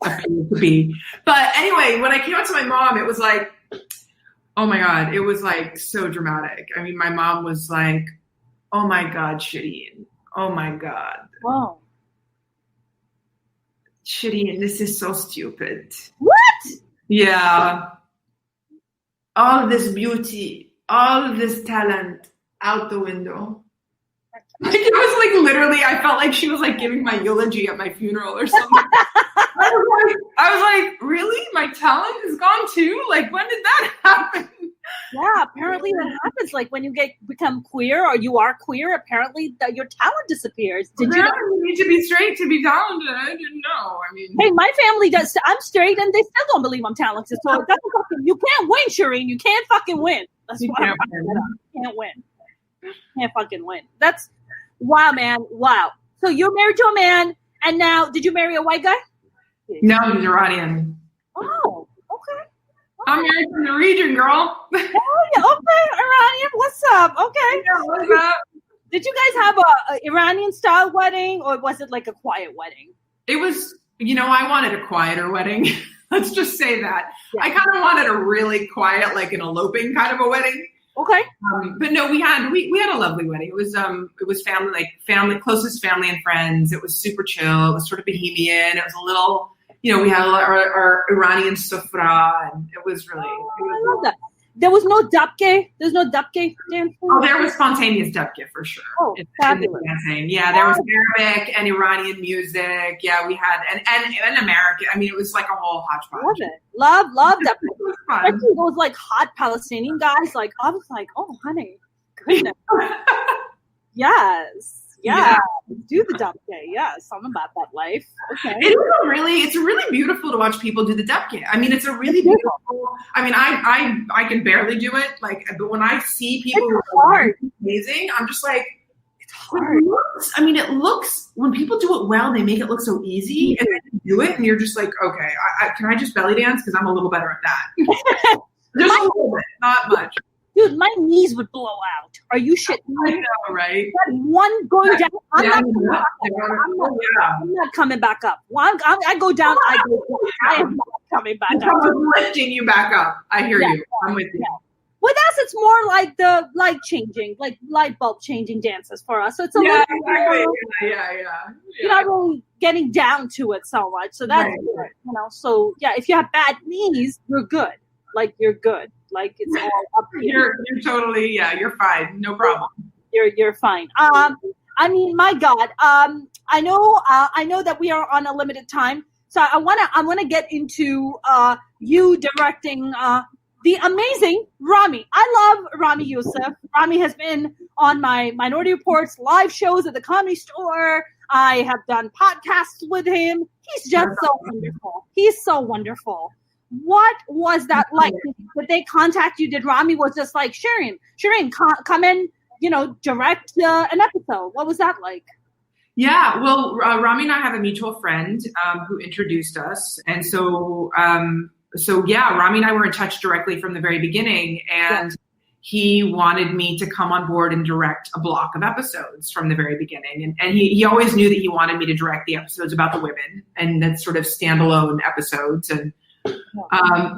appear to be. But anyway, when I came out to my mom, it was like, oh my god, it was like so dramatic. I mean, my mom was like, oh my god, Cherien. Oh my god. Wow. Cherien, this is so stupid. What? Yeah. All this beauty, all this talent out the window. It was like literally, I felt like she was like giving my eulogy at my funeral or something. I was like, really? My talent is gone too? Like, when did that happen? Yeah, apparently that happens. Like when you become queer or you are queer, apparently your talent disappears. Did you know? You need to be straight to be talented. I didn't know. I mean, hey, my family does. I'm straight, and they still don't believe I'm talented. So you can't win, Cherien. You can't fucking win. That's why you can't win. Can't fucking win. That's wow, man. Wow. So you're married to a man, and now did you marry a white guy? No, he's Iranian. Oh, okay. I'm married to Norwegian, girl. Oh, yeah, okay, Iranian. What's up? Okay. Yeah, what's up? Did you guys have a Iranian style wedding, or was it like a quiet wedding? It was, I wanted a quieter wedding. Let's just say that. Yeah. I kind of wanted a really quiet, like an eloping kind of a wedding. Okay. But no, we had a lovely wedding. It was family, closest family and friends. It was super chill. It was sort of bohemian. It was a little, we had our Iranian sufra, and it was really. I love that. There was no dabke. There's no dabke dancing. Oh, there was spontaneous dabke for sure. Oh, fabulous. Yeah, there was Arabic and Iranian music. Yeah, we had and American. I mean, it was like a whole hodgepodge. Love it. Love dabke. It was fun. Especially those like hot Palestinian guys. Like I was like, oh honey, goodness. Yes. Yeah. Do the dabke. Yeah, something about that life. Okay. It's really beautiful to watch people do the dabke. I mean, it's a really beautiful. I mean, I can barely do it. Like, but when I see people who are amazing, I'm just like, it's hard. It looks when people do it well, they make it look so easy, and then you do it, and you're just like, okay, can I just belly dance because I'm a little better at that. Just a little bit, not much. Dude, my knees would blow out. Are you shitting me? I know, right? That one going down. I'm not coming back up. I go down. I go down. I am not coming back up. Someone's lifting you back up. I hear you. I'm with you. With us, it's more like the light changing, like light bulb changing dances for us. So it's a little exactly. Yeah. You're not really getting down to it so much. So that's good, So yeah, if you have bad knees, you're good. Like you're good. Like it's all up here. You're totally you're fine. No problem. You're fine. I mean, my God. I know that we are on a limited time, so I wanna get into you directing the amazing Rami. I love Rami Youssef. Rami has been on my Minority Reports live shows at the Comedy Store. I have done podcasts with him. He's just so wonderful. He's so wonderful. What was that like? Did they contact you? Did Rami was just like, Cherien, come in, direct an episode? What was that like? Yeah, well, Rami and I have a mutual friend who introduced us. And so Rami and I were in touch directly from the very beginning. And he wanted me to come on board and direct a block of episodes from the very beginning. And he always knew that he wanted me to direct the episodes about the women and that sort of standalone episodes. And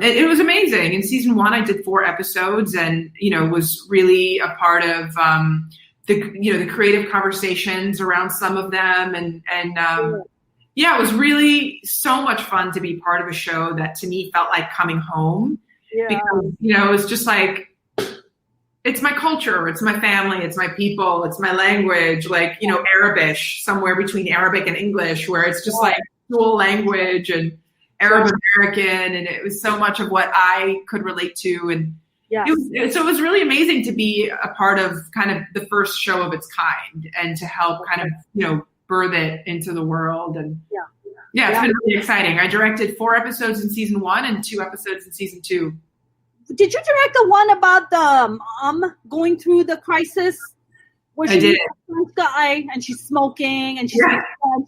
it was amazing. In season 1, I did 4 episodes and, was really a part of the creative conversations around some of them. And it was really so much fun to be part of a show that to me felt like coming home. Yeah. Because, it's just like, it's my culture, it's my family, it's my people, it's my language, like, Arabish, somewhere between Arabic and English, where it's just like dual language and Arab American, and it was so much of what I could relate to, and it was really amazing to be a part of kind of the first show of its kind, and to help kind of birth it into the world, and it's been really exciting. I directed 4 episodes in season 1 and 2 episodes in season 2. Did you direct the one about the mom going through the crisis? Where she's a French guy and she's smoking and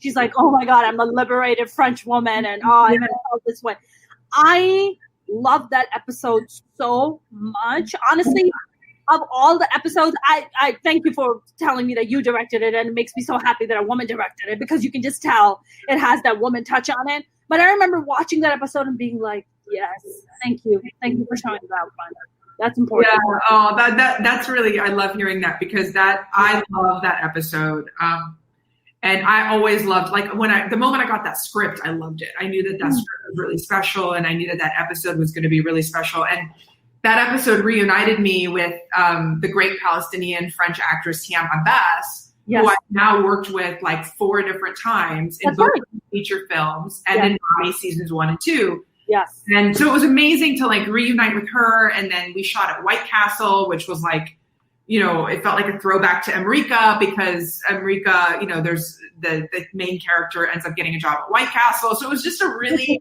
she's like, oh my God, I'm a liberated French woman and I'm gonna feel this way. I love that episode so much. Honestly, of all the episodes, I thank you for telling me that you directed it, and it makes me so happy that a woman directed it, because you can just tell it has that woman touch on it. But I remember watching that episode and being like, yes, thank you for showing that one. That's important. Yeah. Oh, that's really, I love hearing that, because I love that episode. And I always loved, like, the moment I got that script, I loved it. I knew that script was really special, and I knew that episode was going to be really special. And that episode reunited me with the great Palestinian French actress Cherien Dabis, who I've now worked with like 4 different times in both feature films and in Rami seasons 1 and 2. Yes. And so it was amazing to like reunite with her. And then we shot at White Castle, which was like, it felt like a throwback to America, because America, there's the main character ends up getting a job at White Castle. So it was just a really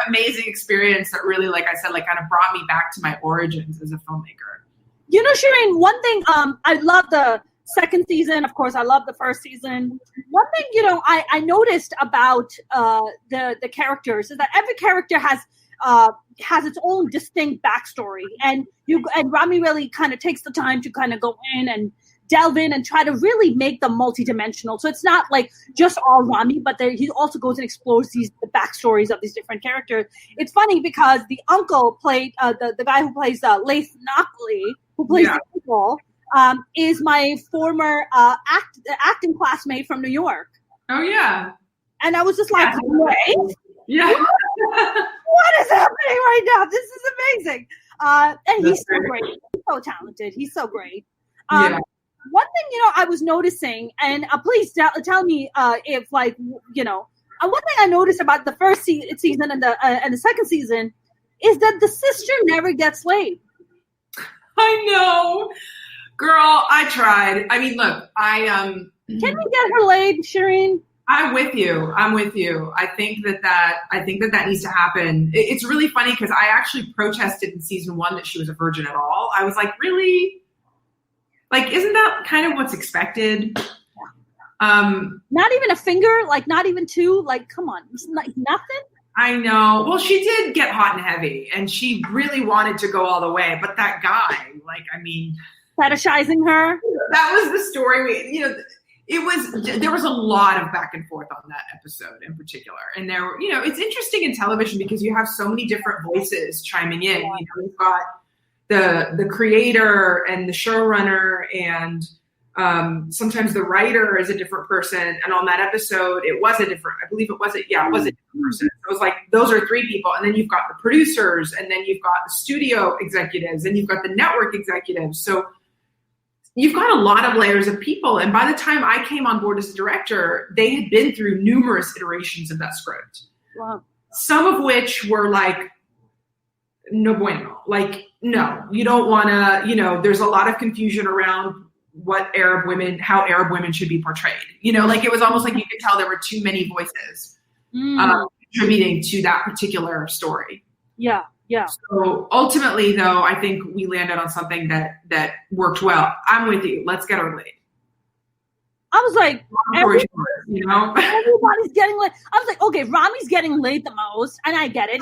amazing experience that really, like I said, like kind of brought me back to my origins as a filmmaker. Cherien, one thing, I love the second season. Of course, I love the first season. One thing, I noticed about the characters is that every character has its own distinct backstory, and Rami really kind of takes the time to kind of go in and delve in and try to really make them multidimensional. So it's not like just all Rami, but he also goes and explores the backstories of these different characters. It's funny because the uncle played the guy who plays Laith Nockley, who plays the uncle, is my former acting classmate from New York. Oh yeah. And I was just like, wait, yeah. what is happening right now? This is amazing. And he's so great. He's so talented. He's so great. One thing, I was noticing, and please tell me if, like, one thing I noticed about the first season and the second season is that the sister never gets laid. I know. Girl, I tried. I mean, look, Can we get her laid, Cherien? I'm with you. I think that needs to happen. It's really funny because I actually protested in season 1 that she was a virgin at all. I was like, really? Like, isn't that kind of what's expected? Not even a finger, like not even 2. Like, come on, it's like nothing. I know. Well, she did get hot and heavy, and she really wanted to go all the way. But that guy, like, I mean, fetishizing her. That was the story. There was a lot of back and forth on that episode in particular. And it's interesting in television because you have so many different voices chiming in. You've got the creator and the showrunner, and sometimes the writer is a different person. And on that episode, it was a different person. So it was like, those are 3 people. And then you've got the producers, and then you've got the studio executives, and you've got the network executives. So you've got a lot of layers of people. And by the time I came on board as a director, they had been through numerous iterations of that script. Wow. Some of which were like, no bueno. Like, no, you don't want to, there's a lot of confusion around how Arab women should be portrayed. Like it was almost like you could tell there were too many voices contributing to that particular story. Yeah. Yeah. So ultimately, though, I think we landed on something that worked well. I'm with you. Let's get her laid. I was like, everybody's getting laid. I was like, okay, Rami's getting laid the most, and I get it.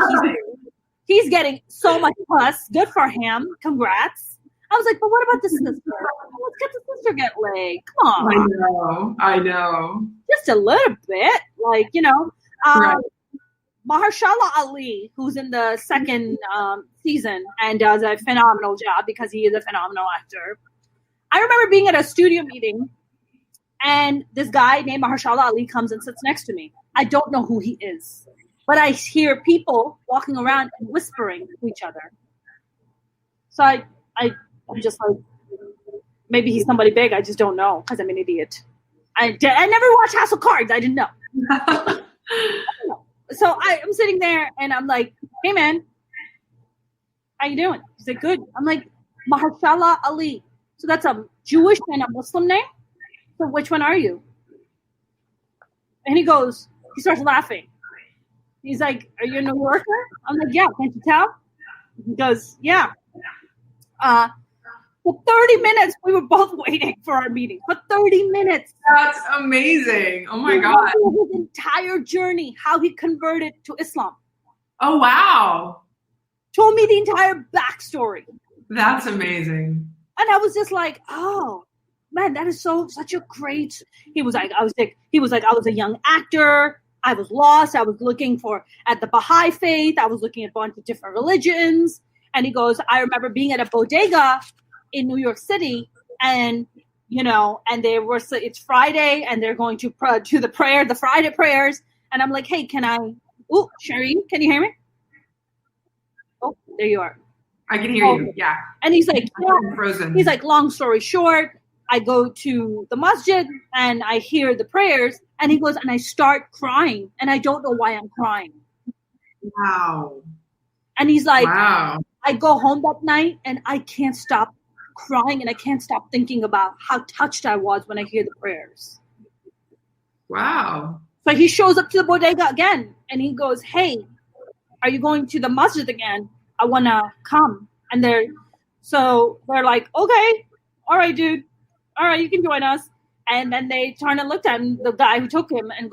He's getting so much plus. Good for him. Congrats. I was like, but what about the sister? Let's get the sister get laid. Come on. I know. Just a little bit, like Right. Mahershala Ali, who's in the second season and does a phenomenal job because he is a phenomenal actor. I remember being at a studio meeting, and this guy named Mahershala Ali comes and sits next to me. I don't know who he is, but I hear people walking around and whispering to each other. So I'm just like, maybe he's somebody big. I just don't know because I'm an idiot. I never watched House of Cards. I didn't know. So I'm sitting there and I'm like, hey man, how you doing? He's like, good. I'm like, Mahershala Ali. So that's a Jewish and a Muslim name? So which one are you? And he starts laughing. He's like, are you a New Yorker? I'm like, yeah, can't you tell? He goes, yeah. For 30 minutes, we were both waiting for our meeting. For 30 minutes. That's amazing. Oh my God. His entire journey, how he converted to Islam. Oh, wow. Told me the entire backstory. That's amazing. And I was just like, oh, man, that is such a great. He was like, I was a young actor. I was lost. I was looking at the Baha'i faith. I was looking at a bunch of different religions. And he goes, I remember being at a bodega in New York City, and and it's Friday, and they're going to the Friday prayers, and I'm like, hey, Cherien, can you hear me? Oh, there you are. I can hear you. Yeah. And he's like, I'm frozen. He's like, long story short, I go to the masjid and I hear the prayers, and he goes, and I start crying, and I don't know why I'm crying. Wow. And he's like, wow. I go home that night and I can't stop crying, and I can't stop thinking about how touched I was when I hear the prayers. Wow. So he shows up to the bodega again, and he goes, hey, are you going to the masjid again? I want to come. And they're like, okay, all right, dude. All right, you can join us. And then they turn and looked at him, the guy who took him, and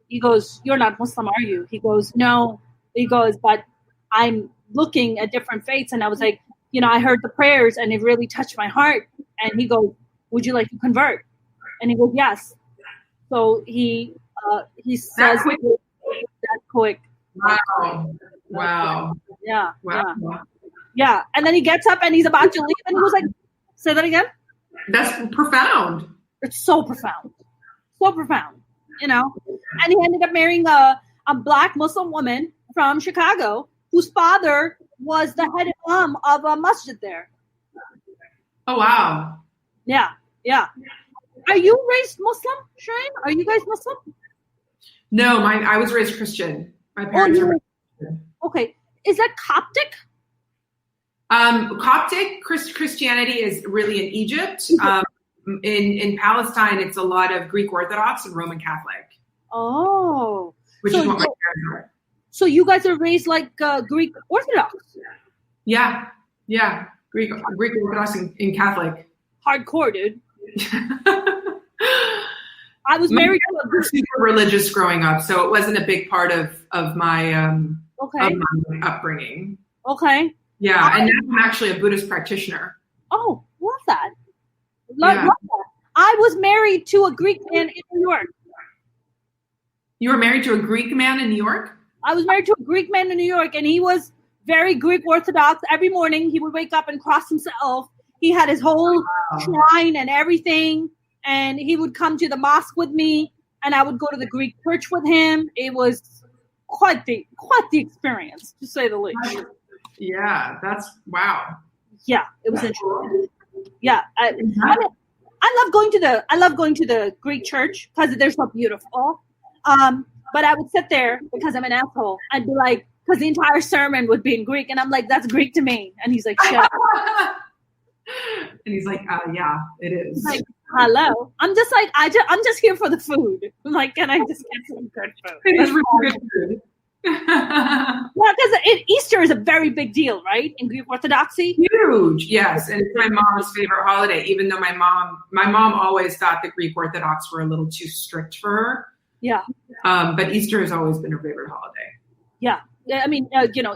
he goes, you're not Muslim, are you? He goes, no. He goes, but I'm looking at different faiths. And I was like, I heard the prayers and it really touched my heart. And he goes, would you like to convert? And he goes, yes. So he says that quick. Wow. Yeah. Yeah. And then he gets up and he's about to leave and he was like, say that again? That's profound. It's so profound. So profound, you know? And he ended up marrying a Black Muslim woman from Chicago whose father was the head imam of a masjid there. Oh, wow. Yeah. Are you raised Muslim, Cherien? Are you guys Muslim? No, I was raised Christian. My parents are Christian. Okay. Is that Coptic? Coptic Christianity is really in Egypt. In Palestine, it's a lot of Greek Orthodox and Roman Catholic. Oh. Which is what my parents are. So you guys are raised like Greek Orthodox? Yeah. Greek Orthodox and Catholic. Hardcore, dude. I was married to a super religious growing up, so it wasn't a big part of my upbringing. Okay. Yeah, and now I'm actually a Buddhist practitioner. Oh, love that. Love that. I was married to a Greek man in New York. You were married to a Greek man in New York? I was married to a Greek man in New York, and he was very Greek Orthodox. Every morning he would wake up and cross himself. He had his whole shrine and everything, and he would come to the mosque with me, and I would go to the Greek church with him. It was quite the experience, to say the least. Yeah, that's wow. Yeah, it was interesting. Yeah, I love going to the Greek church because they're so beautiful. But I would sit there because I'm an asshole. I'd be like, because the entire sermon would be in Greek, and I'm like, that's Greek to me. And he's like, shut up. And he's like, yeah, it is. He's like, hello. I'm just like, I'm just here for the food. I'm like, can I just get some good food? It is really good food. Yeah, because Easter is a very big deal, right? In Greek Orthodoxy. Huge, yes. And it's my mom's favorite holiday, even though my mom always thought the Greek Orthodox were a little too strict for her. Yeah. But Easter has always been her favorite holiday. Yeah. I mean,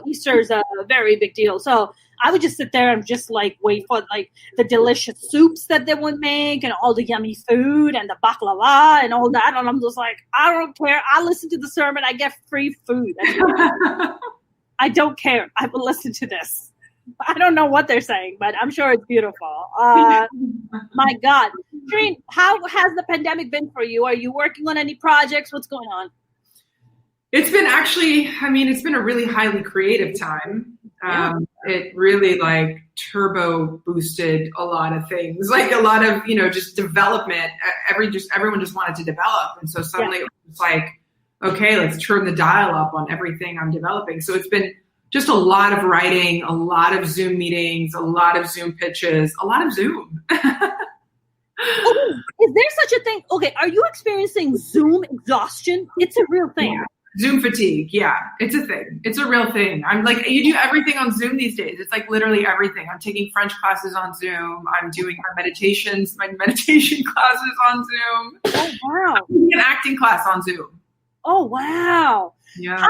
Easter is a very big deal. So I would just sit there and just like wait for like the delicious soups that they would make and all the yummy food and the baklava and all that. And I'm just like, I don't care. I listen to the sermon. I get free food. I don't care. I will listen to this. I don't know what they're saying, but I'm sure it's beautiful. My God. Cherien, how has the pandemic been for you? Are you working on any projects? What's going on? It's been it's been a really highly creative time. It really like turbo boosted a lot of things, like a lot of, just development. Everyone just wanted to develop. And so suddenly it was like, okay, let's turn the dial up on everything I'm developing. So it's been just a lot of writing, a lot of Zoom meetings, a lot of Zoom pitches, a lot of Zoom. Is there such a thing? Okay, are you experiencing Zoom exhaustion? It's a real thing. Yeah. Zoom fatigue. Yeah, it's a thing. It's a real thing. I'm like, you do everything on Zoom these days. It's like literally everything. I'm taking French classes on Zoom. I'm doing my meditation classes on Zoom. Oh, wow. I'm doing an acting class on Zoom. Oh, wow. Yeah.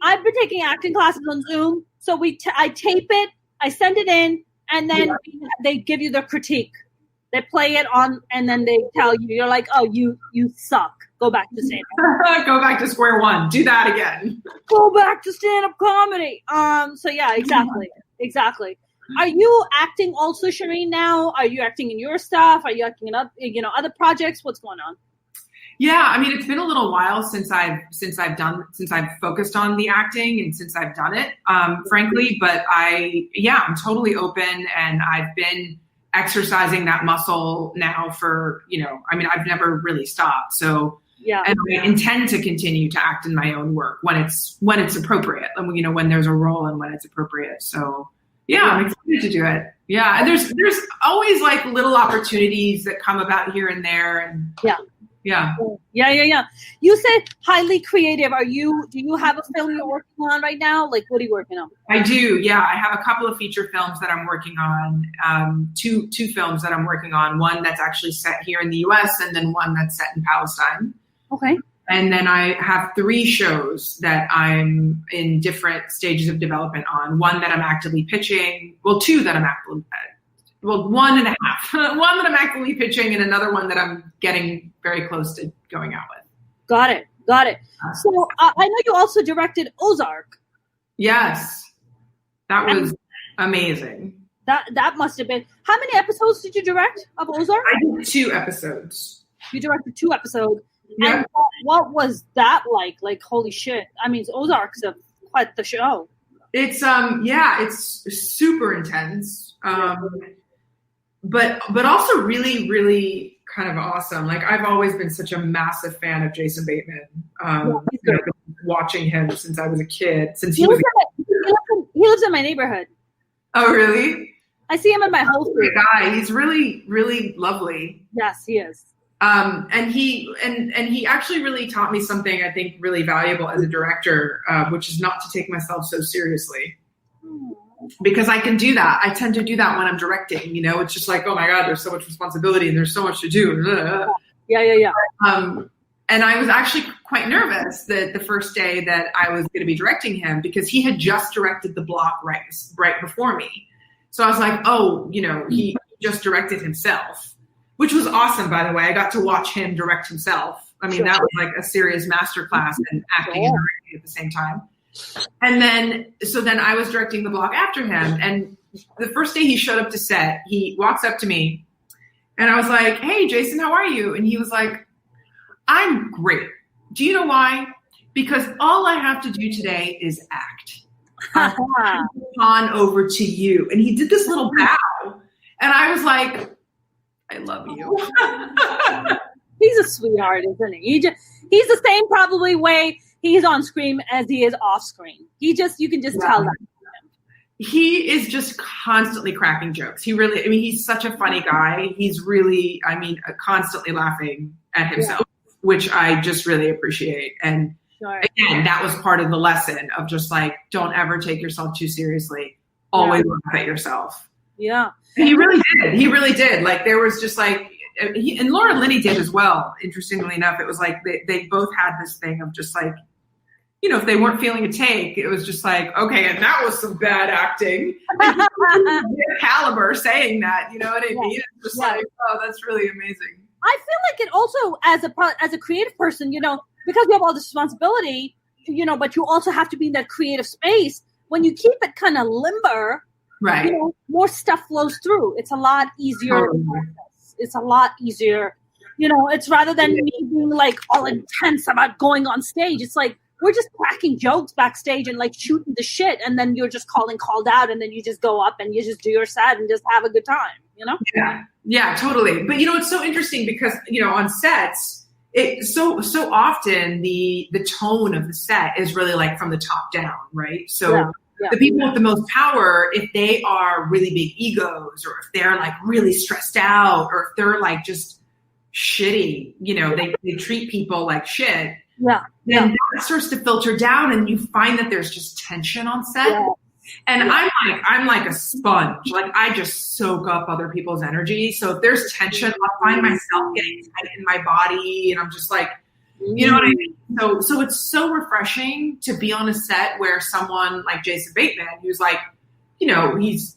I've been taking acting classes on Zoom. So I tape it, I send it in, and then they give you the critique. They play it on, and then they tell you, you're like, oh, you suck. Go back to stand-up. Go back to square one. Do that again. Go back to stand-up comedy. So yeah, exactly. Are you acting also, Cherien, now? Are you acting in your stuff? Are you acting in other projects? What's going on? Yeah, it's been a little while since I've focused on the acting and since I've done it, frankly. But I'm totally open, and I've been exercising that muscle now for, I've never really stopped. So yeah, and I intend to continue to act in my own work when it's appropriate, and when there's a role and when it's appropriate. So yeah, I'm excited to do it. Yeah, and there's always like little opportunities that come about here and there, and yeah. You said highly creative. Do you have a film you're working on right now? Like, what are you working on? I do. Yeah, I have a couple of feature films that I'm working on. Two films that I'm working on. One that's actually set here in the U.S. and then one that's set in Palestine. Okay. And then I have 3 shows that I'm in different stages of development on. One that I'm actively pitching. Well, 2 that I'm well, 1.5. One that I'm actively pitching and another one that I'm getting very close to going out with. Got it. So I know you also directed Ozark. Yes. That was amazing. That must have been. How many episodes did you direct of Ozark? I did 2 episodes. You directed 2 episodes. Yeah. And what was that like? Like, holy shit. I mean, Ozark's quite the show. It's it's super intense. But also really, really kind of awesome. Like, I've always been such a massive fan of Jason Bateman. I've been watching him since I was a kid. He lives in my neighborhood. Oh, really? I see him in my whole Great guy. He's really, really lovely. Yes, he is. And he actually really taught me something I think really valuable as a director, which is not to take myself so seriously. Because I can do that. I tend to do that when I'm directing. You know, it's just like, oh my God, there's so much responsibility and there's so much to do. Yeah. And I was actually quite nervous the first day that I was going to be directing him, because he had just directed The Block right before me. So I was like, oh, you know, he just directed himself, which was awesome, by the way. I got to watch him direct himself. I mean, that was like a serious masterclass in acting and directing at the same time. And then I was directing The Block after him. And the first day he showed up to set, he walks up to me and I was like, hey, Jason, how are you? And he was like, I'm great. Do you know why? Because all I have to do today is act. On over to you. And he did this little bow. And I was like, I love you. He's a sweetheart, isn't he? He's the same probably way he's on screen as he is off screen. You can just tell that. He is just constantly cracking jokes. He's such a funny guy. He's really, constantly laughing at himself, which I just really appreciate. And again, that was part of the lesson of just like, don't ever take yourself too seriously. Always laugh at yourself. Yeah. And he really did. Like, there was just like, and Laura Linney did as well. Interestingly enough, it was like they both had this thing of just like, you know, if they weren't feeling a take, it was just like, okay, and that was some bad acting. Caliber saying that, you know what I mean? It's just like, oh, that's really amazing. I feel like it also, as a creative person, you know, because you have all this responsibility, you know, but you also have to be in that creative space. When you keep it kind of limber, right, you know, more stuff flows through. It's a lot easier. It's a lot easier. You know, it's rather than me being like all intense about going on stage. It's like, we're just cracking jokes backstage and like shooting the shit. And then you're just called out. And then you just go up and you just do your set and just have a good time, you know? Yeah, totally. But, you know, it's so interesting because, you know, on sets, so often the tone of the set is really like from the top down, right? So the people with the most power, if they are really big egos, or if they're like really stressed out, or if they're like just shitty, you know, they treat people like shit. Then that starts to filter down, and you find that there's just tension on set. And I'm like a sponge. Like, I just soak up other people's energy. So if there's tension, I'll find myself getting tight in my body, and I'm just like, you know what I mean? So it's so refreshing to be on a set where someone like Jason Bateman, who's like, you know, he's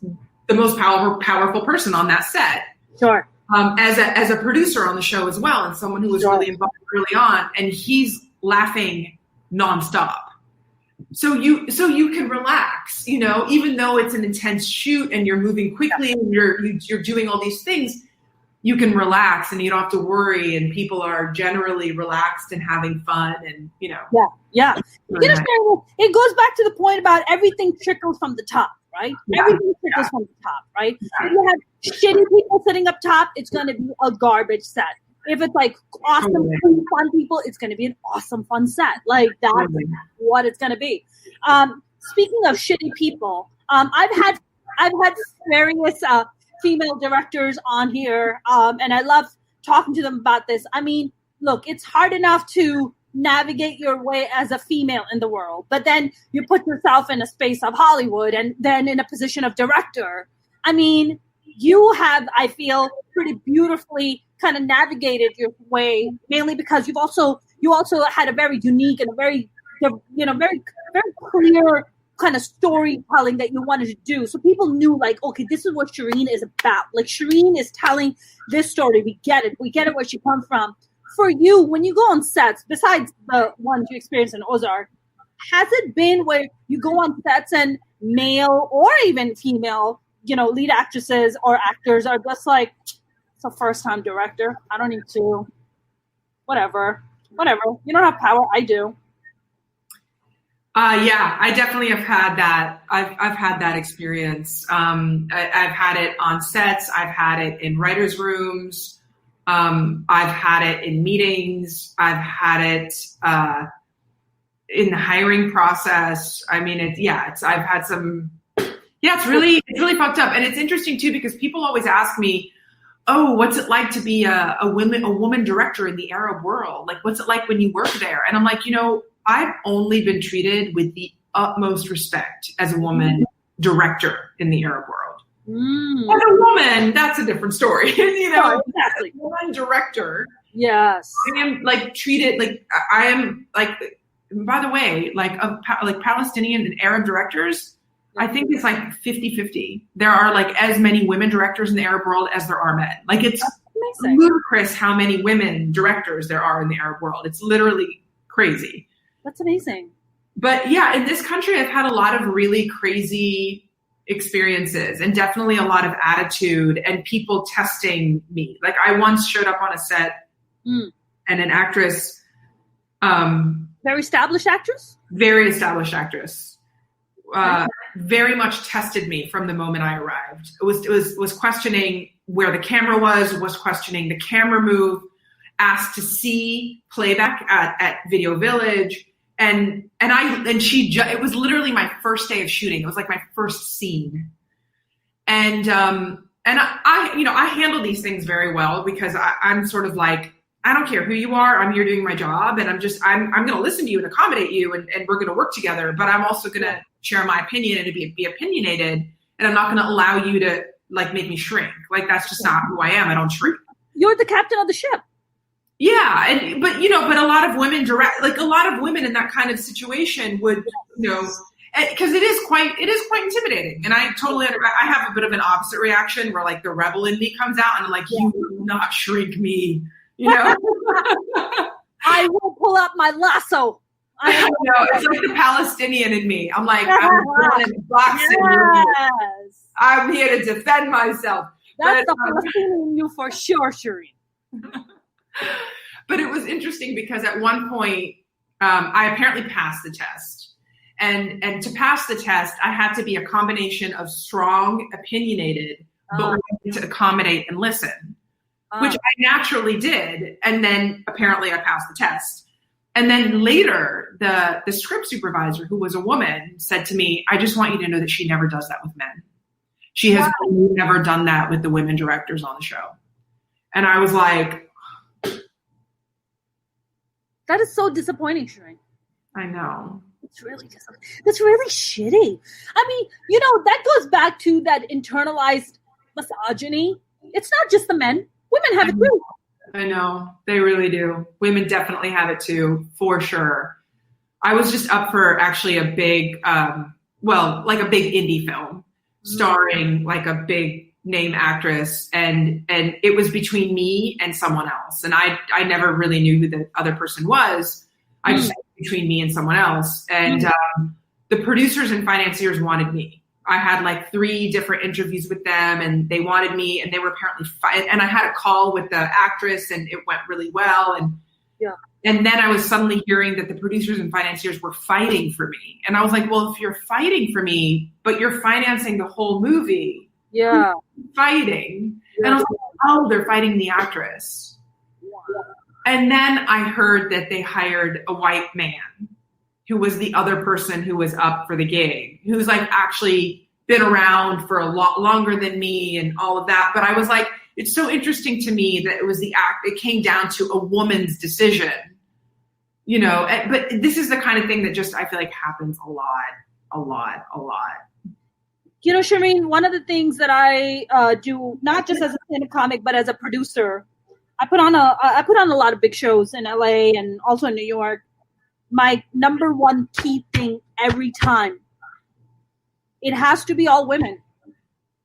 the most powerful person on that set. Sure. As a producer on the show as well, and someone who was really involved early on, and he's laughing nonstop. So you can relax, you know, even though it's an intense shoot and you're moving quickly and you're doing all these things, you can relax and you don't have to worry, and people are generally relaxed and having fun, and, you know. Yeah. It goes back to the point about everything trickles from the top, right? Everything trickles from the top, right? If you have shitty people sitting up top, it's going to be a garbage set. If it's like awesome, fun people, it's going to be an awesome, fun set. Like, that's what it's going to be. Speaking of shitty people, I've had various female directors on here, and I love talking to them about this. I mean, look, it's hard enough to navigate your way as a female in the world, but then you put yourself in a space of Hollywood and then in a position of director. I mean, you have, I feel, pretty beautifully kind of navigated your way, mainly because you also had a very unique and a very, you know, very, very clear kind of storytelling that you wanted to do. So people knew, like, okay, this is what Cherien is about. Like, Cherien is telling this story. We get it. We get it where she comes from. For you, when you go on sets, besides the ones you experienced in Ozark, has it been where you go on sets and male or even female, lead actresses or actors are just like, it's a first-time director. I don't need to, whatever. You don't have power. I do. Yeah, I definitely have had that. I've had that experience. I've had it on sets. I've had it in writers' rooms. I've had it in meetings. I've had it in the hiring process. I mean, I've had some. Yeah, it's really fucked up, and it's interesting too because people always ask me, "Oh, what's it like to be a woman director in the Arab world? Like, what's it like when you work there?" And I'm like, I've only been treated with the utmost respect as a woman director in the Arab world. As a woman, that's a different story. Exactly. As a woman director. Yes. I am treated like I am by the way, Palestinian and Arab directors, I think it's 50-50. There are as many women directors in the Arab world as there are men. It's ludicrous how many women directors there are in the Arab world. It's literally crazy. That's amazing. But yeah, in this country, I've had a lot of really crazy experiences and definitely a lot of attitude and people testing me. I once showed up on a set and an actress. Very established actress? Very established actress. Very much tested me from the moment I arrived. It was questioning where the camera was questioning the camera move, asked to see playback at Video Village. And it was literally my first day of shooting. It was my first scene. And I handle these things very well because I'm sort of I don't care who you are. I'm here doing my job and I'm going to listen to you and accommodate you and we're going to work together, but I'm also going to share my opinion and to be opinionated. And I'm not going to allow you to make me shrink. That's just not who I am. I don't shrink. You're the captain of the ship. Yeah, but a lot of women a lot of women in that kind of situation would, because it is quite intimidating. And I totally I have a bit of an opposite reaction where the rebel in me comes out and I'm like, you will not shrink me, I will pull up my lasso. I know, it's the Palestinian in me. I'm I'm going in boxing. Yes. I'm here to defend myself. That's the Palestinian in you for sure, Cherien. But it was interesting because at one point, I apparently passed the test. And to pass the test, I had to be a combination of strong, opinionated, but willing to accommodate and listen, which I naturally did. And then apparently I passed the test. And then later, the script supervisor, who was a woman, said to me, I just want you to know that she never does that with men. She has never done that with the women directors on the show. And I was like, that is so disappointing, Cherien. I know. It's really disappointing. That's really shitty. I mean, that goes back to that internalized misogyny. It's not just the men. Women have it too. I know. They really do. Women definitely have it too, for sure. I was just up for actually a big, a big indie film starring a big name actress, and it was between me and someone else. And I never really knew who the other person was. I just between me and someone else. And the producers and financiers wanted me. I had 3 different interviews with them and they wanted me, and they were apparently and I had a call with the actress and it went really well. And then I was suddenly hearing that the producers and financiers were fighting for me. And I was like, well, if you're fighting for me, but you're financing the whole movie, fighting. Yeah. And I was like, oh, they're fighting the actress. Yeah. And then I heard that they hired a white man who was the other person who was up for the gig, who's actually been around for a lot longer than me and all of that. But I was like, it's so interesting to me that it was it came down to a woman's decision, but this is the kind of thing that just, I feel happens a lot. Cherien, one of the things that I do, not just as a stand-up comic, but as a producer, I put on a lot of big shows in LA and also in New York. My number one key thing every time It has to be all women.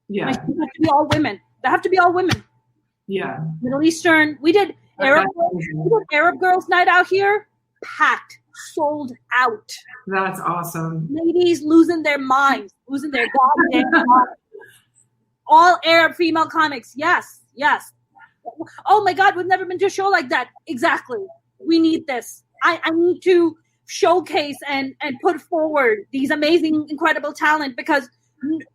Yeah. It has to be all women. They have to be all women. Yeah. Middle Eastern. We did Arab Girls Night out here. Packed. Sold out. That's awesome. Ladies losing their minds. Losing their goddamn minds. All Arab female comics. Yes. Yes. Oh my God, we've never been to a show like that. Exactly. We need this. I need to showcase and put forward these amazing, incredible talent because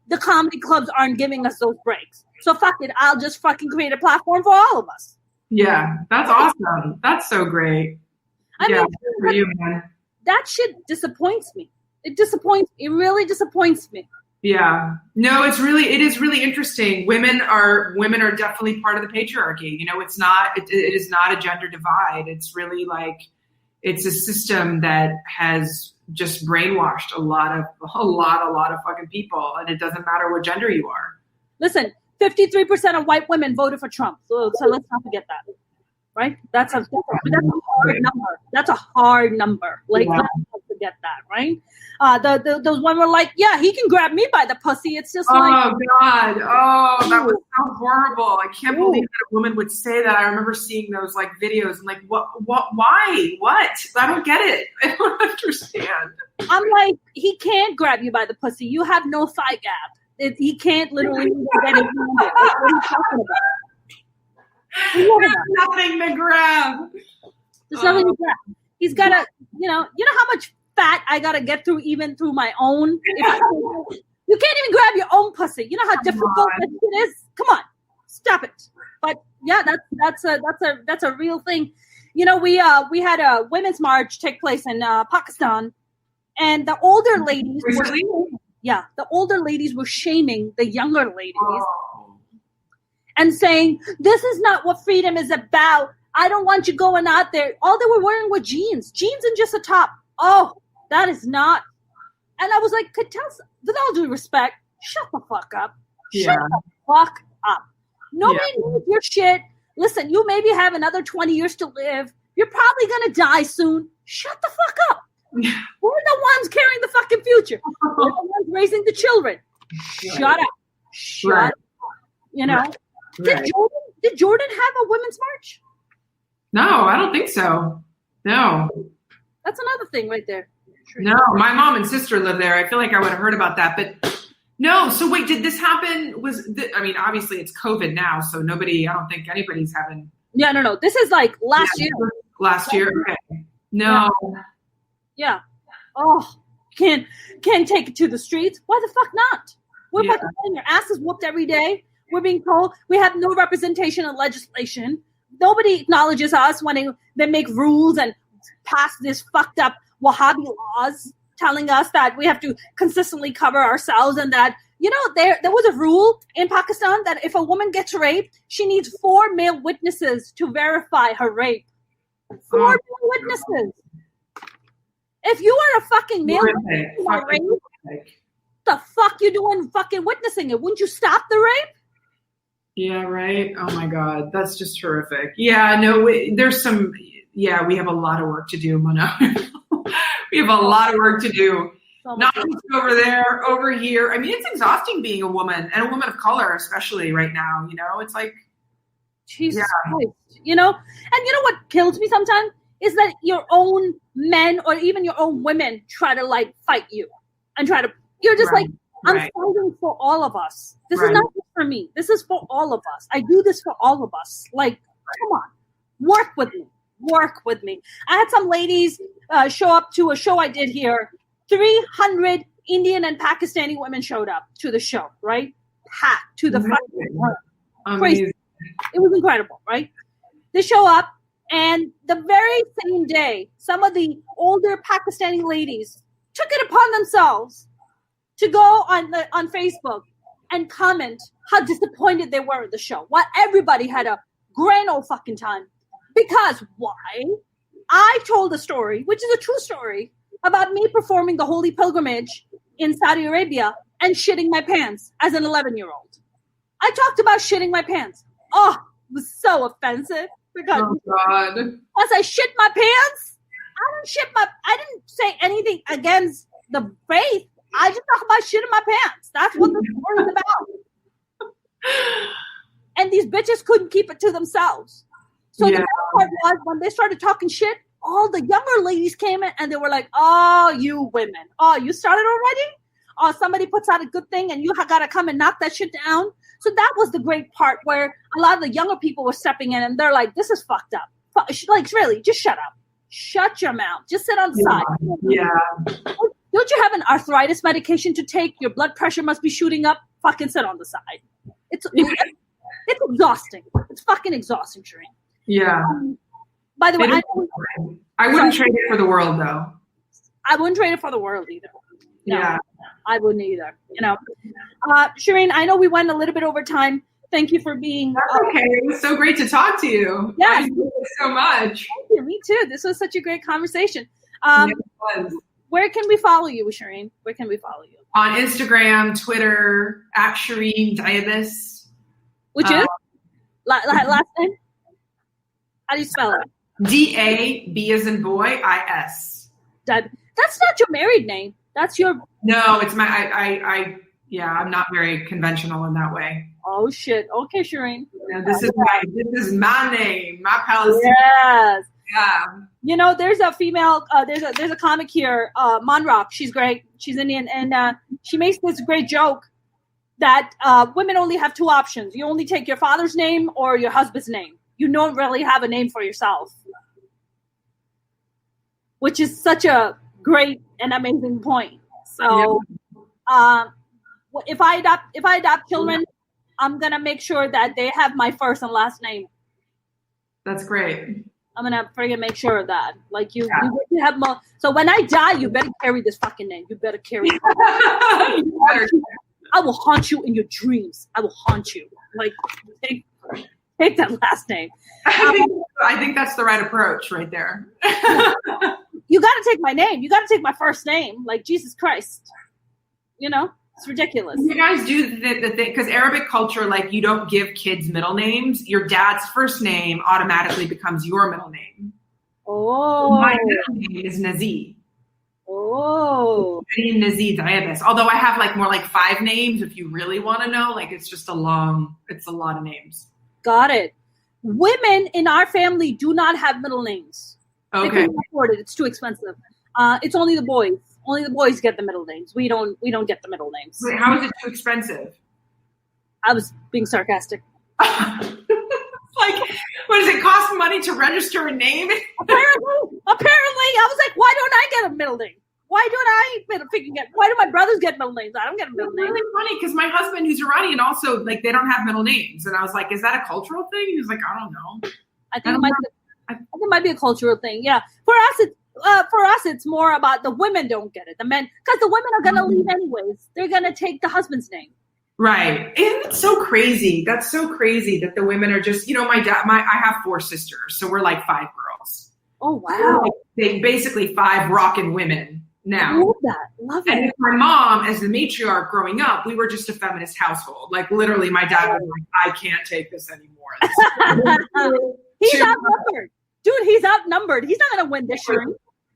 the comedy clubs aren't giving us those breaks. So fuck it. I'll just fucking create a platform for all of us. Yeah, that's awesome. That's so great. I mean, for you, man. That shit disappoints me. It really disappoints me. Yeah. No, it is really interesting. Women are definitely part of the patriarchy. You know, it is not a gender divide. It's really like, it's a system that has just brainwashed a lot of fucking people, and it doesn't matter what gender you are. Listen, 53% of white women voted for Trump. So let's not forget that. Right? That's a hard number. That's a hard number. Like, let's not forget that, right? Those one were like, yeah, he can grab me by the pussy. It's just like, oh God, oh, that was so horrible. I can't believe that a woman would say that. I remember seeing those like videos and like, what, why, what? I don't get it. I don't understand. I'm like, he can't grab you by the pussy. You have no thigh gap. He can't literally get it. Like, what are you talking about? There's nothing to grab. There's nothing to grab. He's got to, you know how much fat I got to get through even through my own. You can't even grab your own pussy. You know how difficult that shit is? Come on. Stop it. But yeah, that's a real thing. You know, we had a women's march take place in Pakistan, and the older ladies the older ladies were shaming the younger ladies. And saying, this is not what freedom is about. I don't want you going out there. All they were wearing were jeans and just a top. Oh, that is not. And I was like, with all due respect, shut the fuck up. Shut the fuck up. Nobody needs your shit. Listen, you maybe have another 20 years to live. You're probably going to die soon. Shut the fuck up. We're the ones carrying the fucking future. We're the ones raising the children. Shut up. Shut up. You know? Right. Did Jordan have a women's march? No, I don't think so. No. That's another thing right there. No, my mom and sister live there. I feel like I would have heard about that, but no. So wait, did this happen? Obviously it's COVID now, so I don't think anybody's having. Yeah, no. This is like last year. Last year, okay. No. Yeah. Oh, can't take it to the streets. Why the fuck not? We're fucking getting your asses whooped every day. We're being told we have no representation in legislation. Nobody acknowledges us when they make rules and pass this fucked up Wahhabi laws telling us that we have to consistently cover ourselves and that, you know, there was a rule in Pakistan that if a woman gets raped, she needs 4 male witnesses to verify her rape. 4 male witnesses. If you are a fucking male witness to a rape, the fuck you doing fucking witnessing it? Wouldn't you stop the rape? Yeah, right. Oh my God. That's just horrific. Yeah, no, we have a lot of work to do, Mona. We have a lot of work to do. Not just over there, over here. I mean, it's exhausting being a woman and a woman of color, especially right now. You know, it's like, Jesus Christ. You know, and you know what kills me sometimes is that your own men or even your own women try to like fight you and you're just like, I'm fighting for all of us. This is not just for me. This is for all of us. I do this for all of us. Like, come on, work with me. Work with me. I had some ladies show up to a show I did here. 300 Indian and Pakistani women showed up to the show, right? Packed to the front. Crazy. It was incredible, right? They show up, and the very same day, some of the older Pakistani ladies took it upon themselves to go on Facebook and comment how disappointed they were at the show. While everybody had a grand old fucking time. Because why? I told a story, which is a true story, about me performing the holy pilgrimage in Saudi Arabia and shitting my pants as an 11-year-old. I talked about shitting my pants. Oh, it was so offensive. Because God. As I shit my pants, I didn't say anything against the faith. I just talk about shit in my pants. That's what the story's about. And these bitches couldn't keep it to themselves. So the best part was when they started talking shit, all the younger ladies came in and they were like, oh, you women. Oh, you started already? Oh, somebody puts out a good thing and you got to come and knock that shit down. So that was the great part where a lot of the younger people were stepping in and they're like, this is fucked up. Like, really, just shut up. Shut your mouth. Just sit on the side. Yeah. Don't you have an arthritis medication to take? Your blood pressure must be shooting up. Fucking sit on the side. It's exhausting. It's fucking exhausting, Cherien. Yeah. By the way, I wouldn't trade it for the world, though. I wouldn't trade it for the world either. No, yeah. I wouldn't either. Cherien, I know we went a little bit over time. Thank you for being. That's okay. It was so great to talk to you. Yes. Thank you so much. Thank you. Me too. This was such a great conversation. Where can we follow you, Cherien? Where can we follow you? On Instagram, Twitter, at Cherien Dabis. Which is? Last name? How do you spell it? D-A-B as in boy, I-S. That's not your married name. That's your... No, it's my... I'm not very conventional in that way. Oh, shit. Okay, Cherien. Yeah, this is my name, my Palestinian. Yes. Yeah. There's a female, there's a comic here, Monrock. She's great. She's Indian. And she makes this great joke that women only have two options. You only take your father's name or your husband's name. You don't really have a name for yourself. Which is such a great and amazing point. So if I adopt children, I'm going to make sure that they have my first and last name. That's great. I'm gonna friggin' make sure of that. Like you have more. So when I die, you better carry this fucking name. You better carry it. I will haunt you in your dreams. I will haunt you. Like take that last name. I think that's the right approach right there. You got to take my name. You got to take my first name. Like Jesus Christ. It's ridiculous. You guys do the thing because Arabic culture, like you don't give kids middle names. Your dad's first name automatically becomes your middle name. Oh, my middle name is Nazi. Oh, Nazi Dabis. Although I have more like 5 names, if you really want to know. Like it's just a lot of names. Got it. Women in our family do not have middle names. Okay, they can't afford it. It's too expensive. It's only the boys. Only the boys get the middle names. We don't get the middle names. Wait, how is it too expensive? I was being sarcastic. What does it cost money to register a name? Apparently, I was like, why don't I get a middle name? Why do my brothers get middle names? I don't get a middle name. It's really funny because my husband, who's Iranian, also they don't have middle names, and I was like, is that a cultural thing? He was like, I don't know. I think it might be a cultural thing. Yeah, for us, it's more about the women don't get it. The men, because the women are going to leave anyways. They're going to take the husband's name. Right. And it's so crazy. That's so crazy that the women are just, my dad, I have 4 sisters. So we're like 5 girls. Oh, wow. They basically 5 rockin' women now. Love and it. with my mom, as the matriarch growing up, we were just a feminist household. Like literally my dad was like, I can't take this anymore. He's outnumbered. Dude, he's outnumbered. He's not going to win this year.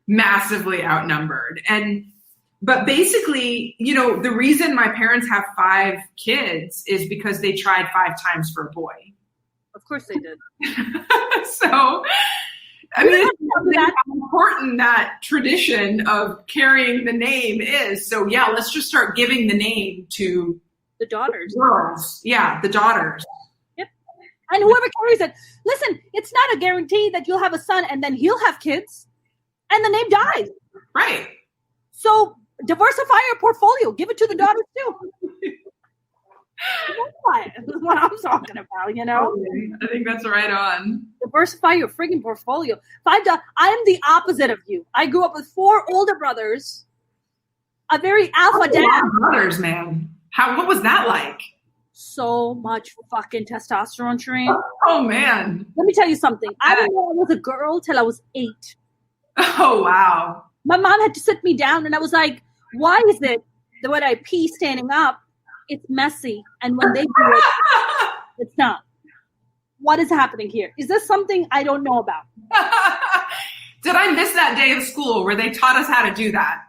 Massively outnumbered. But basically, the reason my parents have 5 kids is because they tried 5 times for a boy. Of course they did. So, I mean, how important that tradition of carrying the name is. So, yeah, let's just start giving the name to the daughters. Girls. Yeah, the daughters. Yep. And whoever carries it. Listen, it's not a guarantee that you'll have a son and then he'll have kids and the name dies. Right. So diversify your portfolio. Give it to the daughters too. This is what I'm talking about, I think that's right on. Diversify your friggin' portfolio. I am the opposite of you. I grew up with 4 older brothers, a very alpha dad. Brothers, man. What was that like? So much fucking testosterone, Cherien. Oh, man. Let me tell you something. I didn't know I was a girl till I was 8. Oh, wow. My mom had to sit me down, and I was like, why is it that when I pee standing up, it's messy, and when they do it, it's not? What is happening here? Is this something I don't know about? Did I miss that day of school where they taught us how to do that?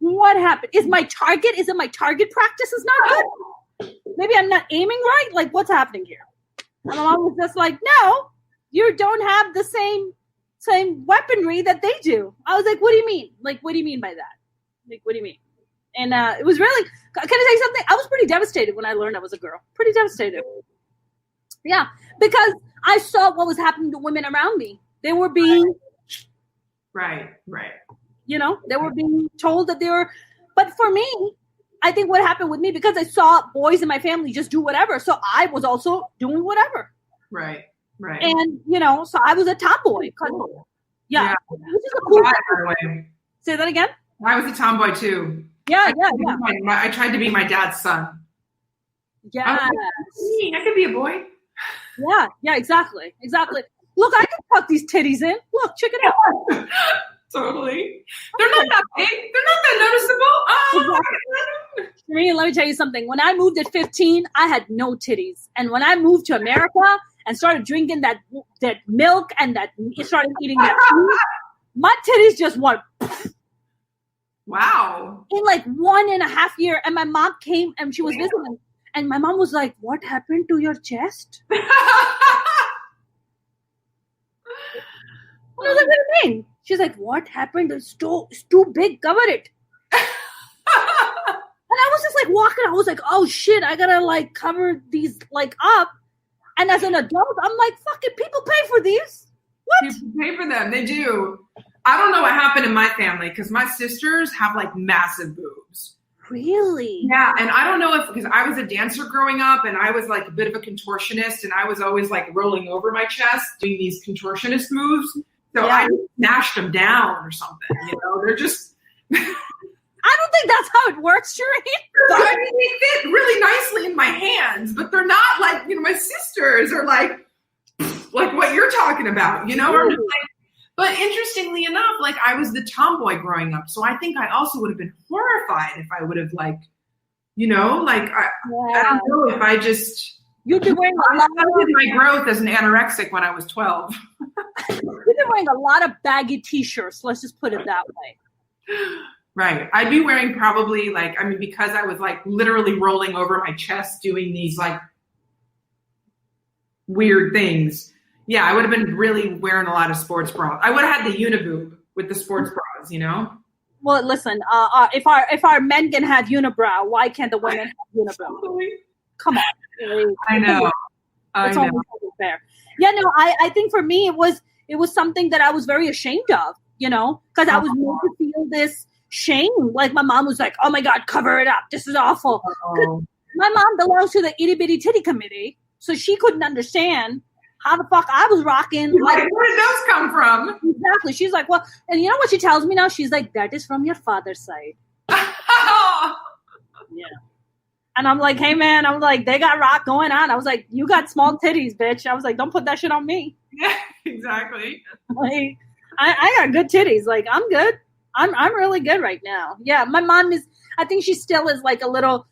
What happened? Is it my target practice is not good? Maybe I'm not aiming right? Like, what's happening here? And my mom was just like, no, you don't have the same weaponry that they do. I was like, what do you mean? Like, what do you mean by that? Like, what do you mean? And it was really, can I tell you something? I was pretty devastated when I learned I was a girl. Pretty devastated. Yeah, because I saw what was happening to women around me. They were being... Right. You know, they were being told that they were... But for me, I think what happened with me, because I saw boys in my family just do whatever, so I was also doing whatever. Right. And, you know, so I was a tomboy. Cool. Yeah. Which is a cool by the way. Say that again? I was a tomboy, too. Yeah. I tried to be my dad's son. Yeah. I could be a boy. Yeah, exactly. Look, I can tuck these titties in. Look, check it out. Totally. They're not that big. They're not that noticeable. Cherien, let me tell you something. When I moved at 15, I had no titties. And when I moved to America and started drinking that milk and started eating that food, my titties just went. Wow. In like 1.5 years. And my mom came and she was visiting. And my mom was like, what happened to your chest? And I was like, what do you mean? She's like, what happened? It's too big. Cover it. And I was just like walking. I was like, oh shit, I gotta like cover these like up. And as an adult, I'm like, fuck it, people pay for these. What? People pay for them. They do. I don't know what happened in my family because my sisters have like massive boobs. Really? Yeah, and I don't know if because I was a dancer growing up and I was like a bit of a contortionist and I was always like rolling over my chest doing these contortionist moves. So I smashed them down or something. You know, they're just. I don't think that's how it works, Cherien. I mean, they fit really nicely in my hands, but they're not like, you know, my sisters are like what you're talking about, you know? I'm just like, but interestingly enough, like I was the tomboy growing up. So I think I also would have been horrified if I would have like, you know, like, I don't know if I just. You'd be wearing a lot of my growth as an anorexic when I was 12. You've been wearing a lot of baggy t-shirts. Let's just put it that way. Right. I'd be wearing probably like, I mean, because I was like literally rolling over my chest doing these like weird things. Yeah, I would have been really wearing a lot of sports bras. I would have had the uniboob with the sports bras, you know? Well, listen, if our men can have unibrow, why can't the women have unibrow? Come on. I know. It's almost fair. Yeah, no, I think for me it was something that I was very ashamed of, you know, because I was made to feel this shame. Like my mom was like, "Oh my God, cover it up. This is awful." My mom belongs to the itty bitty titty committee, so she couldn't understand how the fuck I was rocking. Like, where did those come from? Exactly. She's like, well, and you know what she tells me now? She's like, that is from your father's side. Yeah. And I'm like, hey, man, I'm like, they got rock going on. I was like, you got small titties, bitch. I was like, don't put that shit on me. Yeah, exactly. Like, I got good titties. Like, I'm good. I'm really good right now. Yeah, my mom is, I think she still is like a little,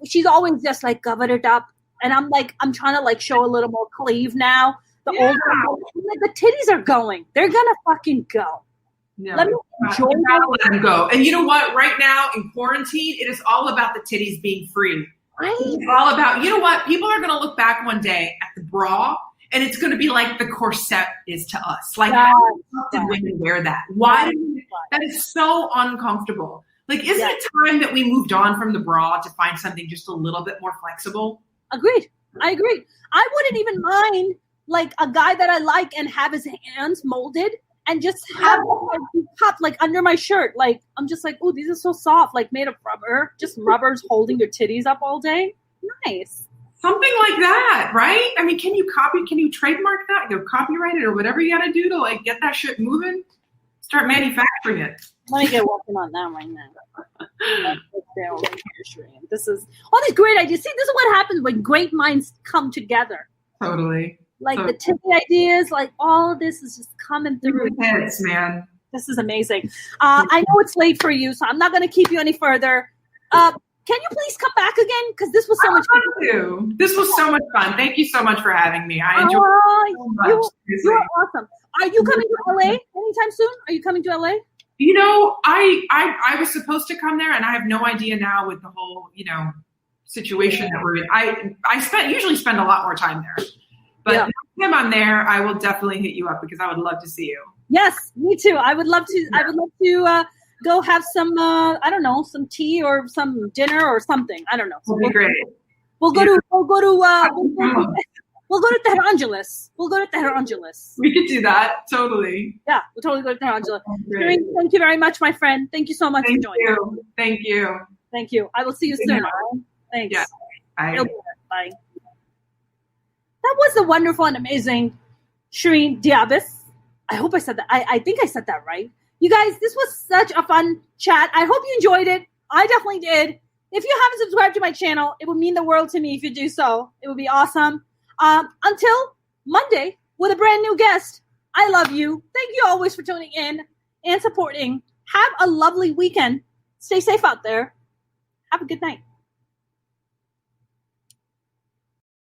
she's always just like covered it up. And I'm like, I'm trying to like show a little more cleave now. The older, like the titties are going. They're going to fucking go. No, let me enjoy let them go. And you know what? Right now in quarantine, it is all about the titties being free. Right. It's all about, you know what? People are going to look back one day at the bra and it's going to be like the corset is to us. Like, how did women wear that? Why? That is so uncomfortable. Like, isn't it time that we moved on from the bra to find something just a little bit more flexible? Agreed. I agree. I wouldn't even mind like a guy that I like and have his hands molded and just have like pop like under my shirt. Like I'm just like, oh, these are so soft, like made of rubber. Just rubbers holding your titties up all day. Nice. Something like that, right? I mean, can you trademark that? Go copyright it or whatever you got to do to like get that shit moving? Start manufacturing it. Let me get working on that right now. This is all these great ideas. See, this is what happens when great minds come together. Totally. Like the titty ideas, like all of this is just coming through. Heads, man. This is amazing. I know it's late for you, so I'm not going to keep you any further. Can you please come back again? Because this was so much fun. This was so much fun. Thank you so much for having me. I enjoyed it so much. You are awesome. Are you coming to LA anytime soon? Are you coming to LA? You know, I was supposed to come there, and I have no idea now with the whole, situation that we're in. I usually spend a lot more time there. But next time I'm there, I will definitely hit you up because I would love to see you. Yes, me too. I would love to. Yeah. I would love to go have some. I don't know, some tea or some dinner or something. I don't know. So that'd be great. We'll go to. We'll go to Tehran Angeles. We'll go to Tehran Angeles. We could do that. Totally. Yeah, we'll totally go to Tehran Angeles. Thank you very much, my friend. Thank you so much for joining. Thank you. Thank you. I will see you soon. Thanks. Yeah. Bye. Bye. That was the wonderful and amazing Cherien Dabis. I hope I said that. I think I said that right. You guys, this was such a fun chat. I hope you enjoyed it. I definitely did. If you haven't subscribed to my channel, it would mean the world to me if you do so. It would be awesome. Until Monday with a brand new guest, I love you. Thank you always for tuning in and supporting. Have a lovely weekend. Stay safe out there. Have a good night.